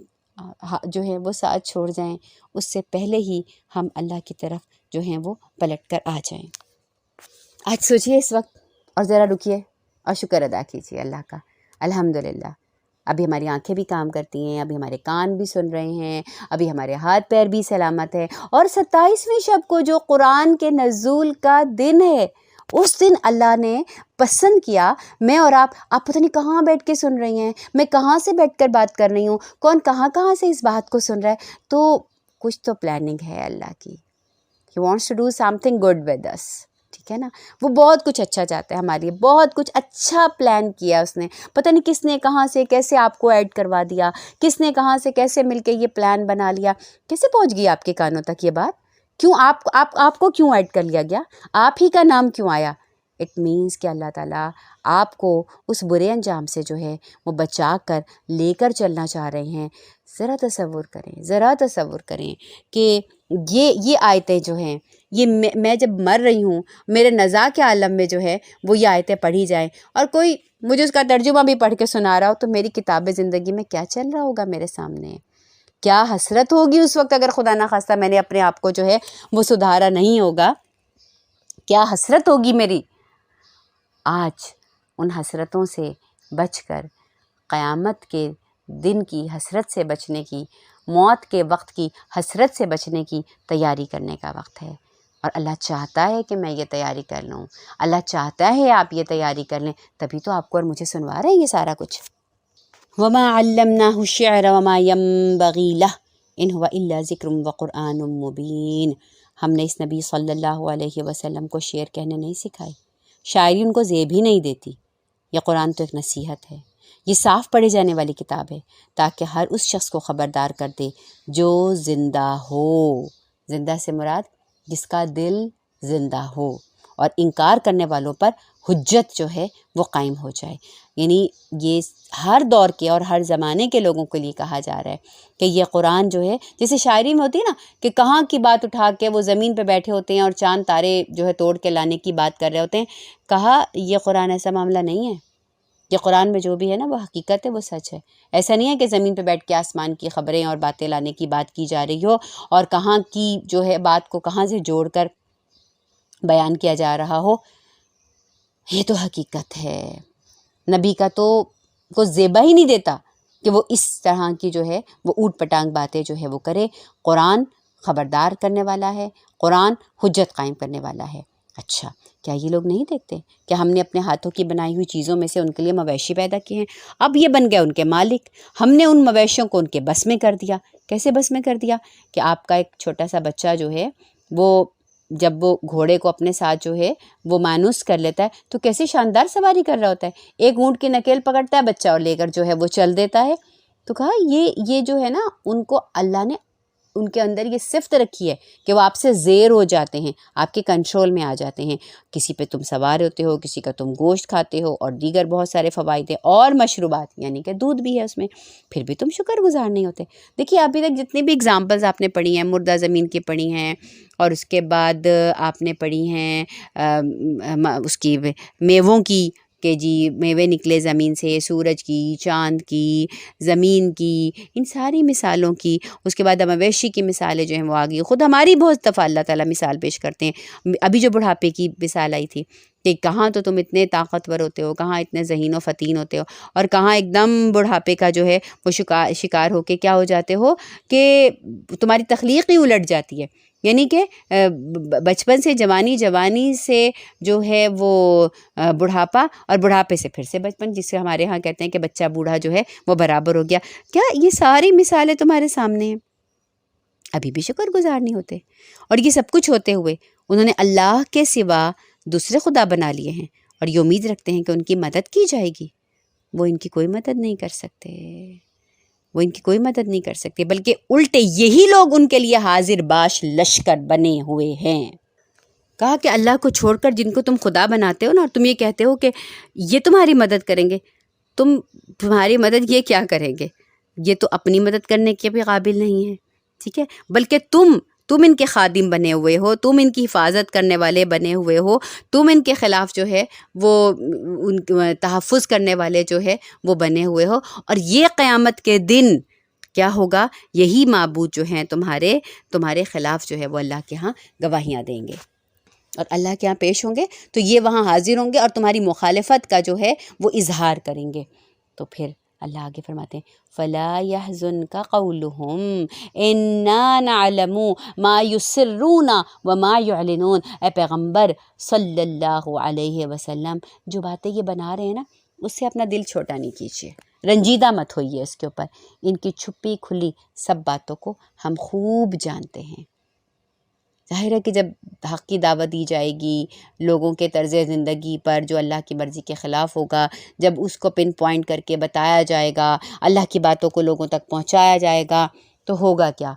جو ہے وہ ساتھ چھوڑ جائیں، اس سے پہلے ہی ہم اللہ کی طرف جو ہیں وہ پلٹ کر آ جائیں۔ آج سوچئے اس وقت اور ذرا رکیے اور شکر ادا کیجیے اللہ کا۔ الحمدللہ ابھی ہماری آنکھیں بھی کام کرتی ہیں، ابھی ہمارے کان بھی سن رہے ہیں، ابھی ہمارے ہاتھ پیر بھی سلامت ہے، اور 27ویں شب کو جو قرآن کے نزول کا دن ہے، اس دن اللہ نے پسند کیا میں اور آپ پتہ نہیں کہاں بیٹھ کے سن رہی ہیں، میں کہاں سے بیٹھ کر بات کر رہی ہوں، کون کہاں سے اس بات کو سن رہا ہے، تو کچھ تو پلاننگ ہے اللہ کی۔ He wants to do something good with us، ٹھیک ہے نا، وہ بہت کچھ اچھا چاہتا ہے ہمارے لیے، بہت کچھ اچھا پلان کیا اس نے، پتہ نہیں کس نے کہاں سے کیسے آپ کو ایڈ کروا دیا، کس نے کہاں سے کیسے مل کے یہ پلان بنا لیا، کیسے پہنچ گئی آپ کے کانوں تک یہ بات، کیوں آپ کو کیوں ایڈ کر لیا گیا، آپ ہی کا نام کیوں آیا؟ اٹ مینس کہ اللہ تعالیٰ آپ کو اس برے انجام سے جو ہے وہ بچا کر لے کر چلنا چاہ رہے ہیں۔ ذرا تصور کریں کہ یہ آیتیں جو ہیں، یہ میں جب مر رہی ہوں، میرے نزاع کے عالم میں جو ہے وہ یہ آیتیں پڑھی جائیں، اور کوئی مجھے اس کا ترجمہ بھی پڑھ کے سنا رہا ہو، تو میری کتاب زندگی میں کیا چل رہا ہوگا میرے سامنے، کیا حسرت ہوگی اس وقت اگر خدا نخواستہ میں نے اپنے آپ کو جو ہے وہ سدھارا نہیں ہوگا، کیا حسرت ہوگی میری۔ آج ان حسرتوں سے بچ کر قیامت کے دن کی حسرت سے بچنے کی، موت کے وقت کی حسرت سے بچنے کی تیاری کرنے کا وقت ہے، اور اللہ چاہتا ہے کہ میں یہ تیاری کر لوں، اللہ چاہتا ہے آپ یہ تیاری کر لیں، تبھی تو آپ کو اور مجھے سنوا رہے ہیں یہ سارا کچھ۔ وَمَا عَلَّمْنَاهُ الشِّعْرَ وَمَا يَنبَغِي لَهُ إِنْ هُوَ إِلَّا ذِكْرٌ وَقُرْآنٌ مُبِينٌ۔ ہم نے اس نبی صلی اللہ علیہ وسلم کو شعر کہنے نہیں سکھائے، شاعری ان کو زیب ہی نہیں دیتی۔ یہ قرآن تو ایک نصیحت ہے، یہ صاف پڑھے جانے والی کتاب ہے، تاکہ ہر اس شخص کو خبردار کر دے جو زندہ ہو، زندہ سے مراد جس کا دل زندہ ہو، اور انکار کرنے والوں پر حجت جو ہے وہ قائم ہو جائے۔ یعنی یہ ہر دور کے اور ہر زمانے کے لوگوں کے لیے کہا جا رہا ہے کہ یہ قرآن جو ہے، جیسے شاعری میں ہوتی ہے نا کہ کہاں کی بات اٹھا کے وہ زمین پہ بیٹھے ہوتے ہیں اور چاند تارے جو ہے توڑ کے لانے کی بات کر رہے ہوتے ہیں، کہا یہ قرآن ایسا معاملہ نہیں ہے، یہ قرآن میں جو بھی ہے نا وہ حقیقت ہے، وہ سچ ہے۔ ایسا نہیں ہے کہ زمین پہ بیٹھ کے آسمان کی خبریں اور باتیں لانے کی بات کی جا رہی ہو، اور کہاں کی جو ہے بات کو کہاں سے جوڑ کر بیان کیا جا رہا ہو، یہ تو حقیقت ہے۔ نبی کا تو کو زیبا ہی نہیں دیتا کہ وہ اس طرح کی جو ہے وہ اوٹ پٹانگ باتیں جو ہے وہ کرے۔ قرآن خبردار کرنے والا ہے، قرآن حجت قائم کرنے والا ہے۔ اچھا، کیا یہ لوگ نہیں دیکھتے کہ ہم نے اپنے ہاتھوں کی بنائی ہوئی چیزوں میں سے ان کے لیے مویشی پیدا کیے ہیں، اب یہ بن گئے ان کے مالک، ہم نے ان مویشیوں کو ان کے بس میں کر دیا۔ کیسے بس میں کر دیا؟ کہ آپ کا ایک چھوٹا سا بچہ جو ہے وہ جب وہ گھوڑے کو اپنے ساتھ جو ہے وہ مانوس کر لیتا ہے تو کیسے شاندار سواری کر رہا ہوتا ہے، ایک اونٹ کی نکیل پکڑتا ہے بچہ اور لے کر جو ہے وہ چل دیتا ہے۔ تو کہا یہ جو ہے نا ان کو اللہ نے ان کے اندر یہ صفت رکھی ہے کہ وہ آپ سے زیر ہو جاتے ہیں، آپ کے کنٹرول میں آ جاتے ہیں۔ کسی پہ تم سوار ہوتے ہو، کسی کا تم گوشت کھاتے ہو، اور دیگر بہت سارے فوائد ہیں، اور مشروبات یعنی کہ دودھ بھی ہے اس میں، پھر بھی تم شکر گزار نہیں ہوتے۔ دیکھیے ابھی تک جتنی بھی اگزامپلز آپ نے پڑھی ہیں، مردہ زمین کی پڑھی ہیں، اور اس کے بعد آپ نے پڑھی ہیں اس کی میووں کی کہ جی میوے نکلے زمین سے، سورج کی، چاند کی، زمین کی، ان ساری مثالوں کی، اس کے بعد مویشی کی مثالیں جو ہیں وہ آ گئی۔ خود ہماری بہت دفعہ اللہ تعالیٰ مثال پیش کرتے ہیں۔ ابھی جو بڑھاپے کی مثال آئی تھی کہ کہاں تو تم اتنے طاقتور ہوتے ہو، کہاں اتنے ذہین و فتین ہوتے ہو، اور کہاں ایک دم بڑھاپے کا جو ہے وہ شکار ہو کے کیا ہو جاتے ہو کہ تمہاری تخلیق ہی الٹ جاتی ہے۔ یعنی کہ بچپن سے جوانی، جوانی سے جو ہے وہ بڑھاپا، اور بڑھاپے سے پھر سے بچپن، جس سے ہمارے ہاں کہتے ہیں کہ بچہ بوڑھا جو ہے وہ برابر ہو گیا۔ کیا یہ ساری مثالیں تمہارے سامنے ہیں؟ ابھی بھی شکر گزار نہیں ہوتے، اور یہ سب کچھ ہوتے ہوئے انہوں نے اللہ کے سوا دوسرے خدا بنا لیے ہیں، اور یہ امید رکھتے ہیں کہ ان کی مدد کی جائے گی۔ وہ ان کی کوئی مدد نہیں کر سکتے، وہ ان کی کوئی مدد نہیں کر سکتے، بلکہ الٹے یہی لوگ ان کے لیے حاضر باش لشکر بنے ہوئے ہیں۔ کہا کہ اللہ کو چھوڑ کر جن کو تم خدا بناتے ہو نا، اور تم یہ کہتے ہو کہ یہ تمہاری مدد کریں گے، تمہاری مدد یہ کیا کریں گے؟ یہ تو اپنی مدد کرنے کے بھی قابل نہیں ہیں، ٹھیک ہے، بلکہ تم ان کے خادم بنے ہوئے ہو، تم ان کی حفاظت کرنے والے بنے ہوئے ہو، تم ان کے خلاف جو ہے وہ ان تحفظ کرنے والے جو ہے وہ بنے ہوئے ہو، اور یہ قیامت کے دن کیا ہوگا؟ یہی معبود جو ہیں تمہارے خلاف جو ہے وہ اللہ کے ہاں گواہیاں دیں گے اور اللہ کے ہاں پیش ہوں گے، تو یہ وہاں حاضر ہوں گے اور تمہاری مخالفت کا جو ہے وہ اظہار کریں گے۔ تو پھر اللہ آگے فرماتے ہیں فَلَا يَحْزُنْكَ قَوْلُهُمْ إِنَّا نَعْلَمُ مَا يُسِرُّونَ وَمَا يُعْلِنُونَ۔ اے پیغمبر صلی اللہ علیہ وسلم، جو باتیں یہ بنا رہے ہیں نا، اس سے اپنا دل چھوٹا نہیں کیجیے، رنجیدہ مت ہوئیے اس کے اوپر، ان کی چھپی کھلی سب باتوں کو ہم خوب جانتے ہیں۔ ظاہر ہے کہ جب حق کی دعوت دی جائے گی لوگوں کے طرز زندگی پر جو اللہ کی مرضی کے خلاف ہوگا، جب اس کو پن پوائنٹ کر کے بتایا جائے گا، اللہ کی باتوں کو لوگوں تک پہنچایا جائے گا، تو ہوگا کیا؟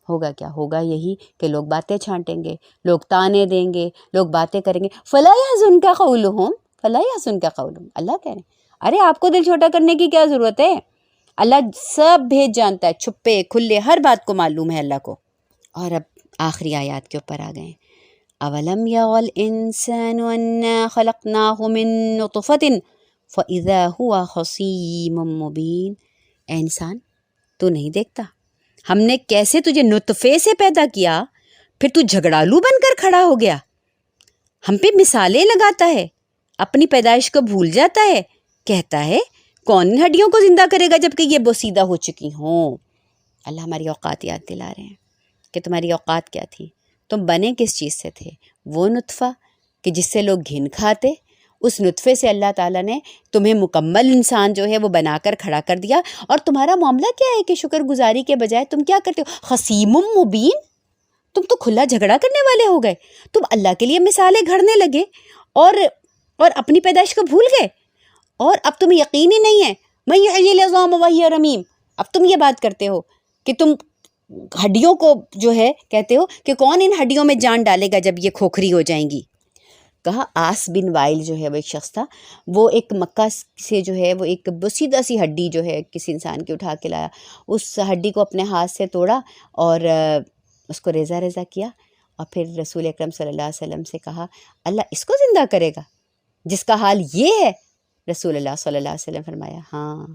ہوگا یہی کہ لوگ باتیں چھانٹیں گے، لوگ تانے دیں گے، لوگ باتیں کریں گے۔ فَلَا يَحْزُنْكَ قَوْلُهُمْ فَلَا يَحْزُنْكَ قَوْلُهُمْ، اللہ کہہ رہے ہیں ارے آپ کو دل چھوٹا کرنے کی کیا ضرورت ہے؟ اللہ سب بھید جانتا ہے، چھپے کھلے ہر بات کو معلوم ہے اللہ کو۔ اور اب آخری آیات کے اوپر آ گئے، اولم یغ الانسان انا خلقناہ من نطفۃ فاذا هو خصیم مبین۔ اے انسان، تو نہیں دیکھتا ہم نے کیسے تجھے نطفے سے پیدا کیا، پھر تو جھگڑالو بن کر کھڑا ہو گیا، ہم پہ مثالیں لگاتا ہے، اپنی پیدائش کو بھول جاتا ہے، کہتا ہے کون ان ہڈیوں کو زندہ کرے گا جبکہ یہ بوسیدہ ہو چکی ہوں۔ اللہ ہماری اوقات یاد دلا رہے ہیں کہ تمہاری اوقات کیا تھی، تم بنے کس چیز سے تھے؟ وہ نطفہ کہ جس سے لوگ گھن کھاتے، اس نطفے سے اللہ تعالیٰ نے تمہیں مکمل انسان جو ہے وہ بنا کر کھڑا کر دیا، اور تمہارا معاملہ کیا ہے کہ شکر گزاری کے بجائے تم کیا کرتے ہو؟ خصیم مبین، تم تو کھلا جھگڑا کرنے والے ہو گئے، تم اللہ کے لیے مثالیں گھڑنے لگے اور اپنی پیدائش کو بھول گئے، اور اب تمہیں یقین ہی نہیں ہے میں یحیی العظام وہی رمیم۔ اب تم یہ بات کرتے ہو کہ تم ہڈیوں کو جو ہے کہتے ہو کہ کون ان ہڈیوں میں جان ڈالے گا جب یہ کھوکھری ہو جائیں گی۔ کہا آس بن وائل جو ہے وہ ایک شخص تھا، وہ ایک مکہ سے جو ہے وہ ایک بسیدہ سی ہڈی جو ہے کسی انسان کی اٹھا کے لایا، اس ہڈی کو اپنے ہاتھ سے توڑا اور اس کو ریزہ ریزہ کیا، اور پھر رسول اکرم صلی اللہ علیہ وسلم سے کہا اللہ اس کو زندہ کرے گا جس کا حال یہ ہے؟ رسول اللہ صلی اللہ علیہ وسلم فرمایا ہاں،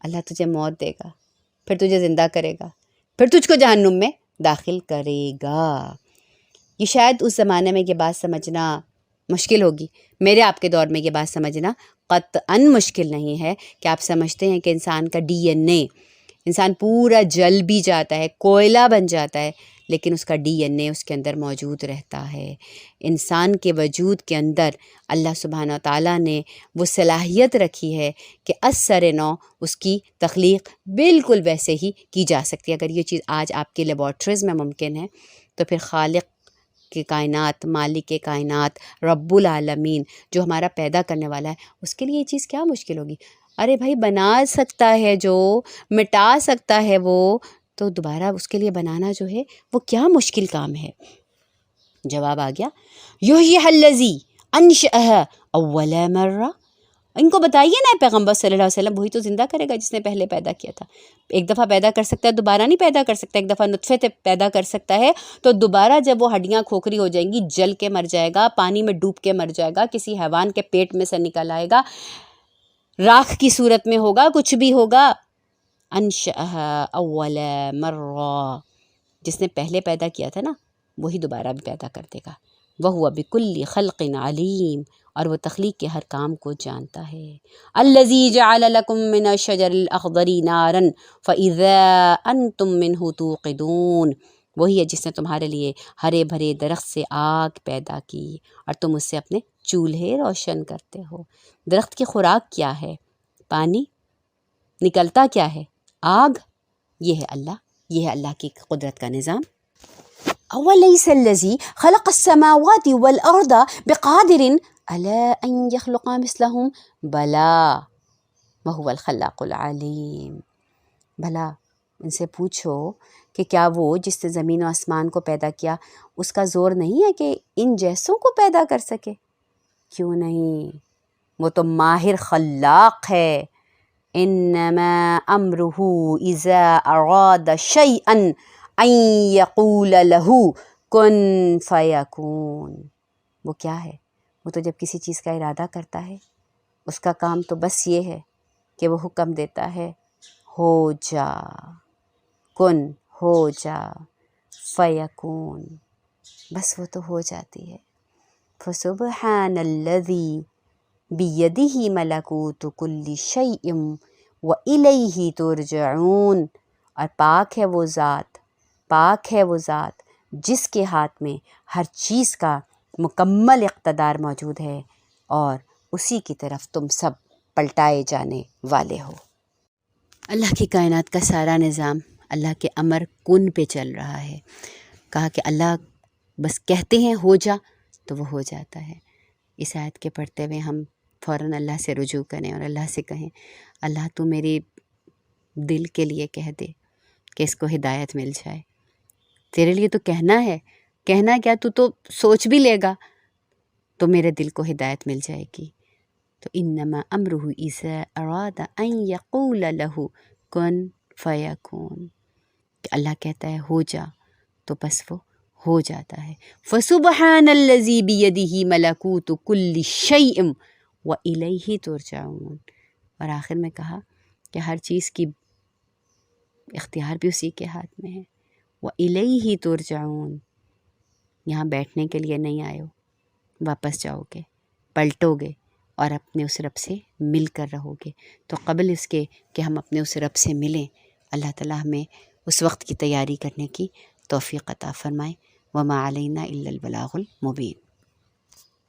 اللہ تجھے موت دے گا، پھر تجھے زندہ کرے گا، پھر تجھ کو جہنم میں داخل کرے گا۔ یہ شاید اس زمانے میں یہ بات سمجھنا مشکل ہوگی، میرے آپ کے دور میں یہ بات سمجھنا قطعاً مشکل نہیں ہے کہ آپ سمجھتے ہیں کہ انسان کا ڈی این اے، انسان پورا جل بھی جاتا ہے، کوئلہ بن جاتا ہے، لیکن اس کا ڈی این اے اس کے اندر موجود رہتا ہے۔ انسان کے وجود کے اندر اللہ سبحانہ وتعالیٰ نے وہ صلاحیت رکھی ہے کہ از سر نو اس کی تخلیق بالکل ویسے ہی کی جا سکتی ہے۔ اگر یہ چیز آج آپ کی لیبارٹریز میں ممکن ہے تو پھر خالق کے کائنات، مالک کے کائنات، رب العالمین جو ہمارا پیدا کرنے والا ہے، اس کے لیے یہ چیز کیا مشکل ہوگی؟ ارے بھائی بنا سکتا ہے جو، مٹا سکتا ہے وہ، تو دوبارہ اس کے لیے بنانا جو ہے وہ کیا مشکل کام ہے؟ جواب آ گیا یحییھا الذی انشأھا اول مرہ۔ ان کو بتائیے نا پیغمبر صلی اللہ علیہ وسلم، وہی تو زندہ کرے گا جس نے پہلے پیدا کیا تھا۔ ایک دفعہ پیدا کر سکتا ہے، دوبارہ نہیں پیدا کر سکتا۔ ایک دفعہ نطفے سے پیدا کر سکتا ہے تو دوبارہ جب وہ ہڈیاں کھوکھری ہو جائیں گی، جل کے مر جائے گا، پانی میں ڈوب کے مر جائے گا، کسی حیوان کے پیٹ میں سے نکل آئے گا، راکھ کی صورت میں ہوگا، کچھ بھی ہوگا۔ انشأھا اول مرہ، جس نے پہلے پیدا کیا تھا نا وہی دوبارہ بھی پیدا کر دے گا۔ وہو بکل خلق علیم، اور وہ تخلیق کے ہر کام کو جانتا ہے۔ الذی جعل لکم من الشجر الاخضر نارا فاذا انتم منہ توقدون، وہی ہے جس نے تمہارے لیے ہرے بھرے درخت سے آگ پیدا کی اور تم اس سے اپنے چولہے روشن کرتے ہو۔ درخت کی خوراک کیا ہے؟ پانی۔ نکلتا کیا ہے؟ آگ۔ یہ ہے اللہ کی قدرت کا نظام۔ اولیس الذی خلق السماوات والارض بقادر علی ان یخلق مثلہم بلا وہو الخلاق العلیم۔ بھلا ان سے پوچھو کہ کیا وہ جس نے زمین و آسمان کو پیدا کیا اس کا زور نہیں ہے کہ ان جیسوں کو پیدا کر سکے؟ کیوں نہیں، وہ تو ماہر خلاق ہے۔ انما امرہ اذا اراد شیئا ان یقول لہ کن فیکون۔ وہ کیا ہے؟ وہ تو جب کسی چیز کا ارادہ کرتا ہے اس کا کام تو بس یہ ہے کہ وہ حکم دیتا ہے ہو جا، کن ہو جا، فیکون، بس وہ تو ہو جاتی ہے۔ فسبحان الذی بیدہ ملکوت کل شیء والیہ ترجعون، اور پاک ہے وہ ذات جس کے ہاتھ میں ہر چیز کا مکمل اقتدار موجود ہے اور اسی کی طرف تم سب پلٹائے جانے والے ہو۔ اللہ کی کائنات کا سارا نظام اللہ کے امر کن پہ چل رہا ہے۔ کہا کہ اللہ بس کہتے ہیں ہو جا تو وہ ہو جاتا ہے۔ اس آیت کے پڑھتے ہوئے ہم فوراً اللہ سے رجوع کریں اور اللہ سے کہیں اللہ تو میری دل کے لیے کہہ دے کہ اس کو ہدایت مل جائے۔ تیرے لیے تو کہنا ہے، کہنا کیا، تو سوچ بھی لے گا تو میرے دل کو ہدایت مل جائے گی۔ تو انما امرہ اذا اراد ان یقول لہ کن فیکون، کہ اللہ کہتا ہے ہو جا تو بس وہ ہو جاتا ہے۔ فسبحان الذی بیدہ ملکوت کل شیء والیہ ترجعون، اور آخر میں کہا کہ ہر چیز کی اختیار بھی اسی کے ہاتھ میں ہے۔ والیہ ترجعون، یہاں بیٹھنے کے لیے نہیں آئے ہو، واپس جاؤ گے، پلٹو گے اور اپنے اس رب سے مل کر رہو گے۔ تو قبل اس کے کہ ہم اپنے اس رب سے ملیں، اللہ تعالیٰ ہمیں اس وقت کی تیاری کرنے کی توفیق عطا فرمائے۔ وما علینا الا البلاغ المبین۔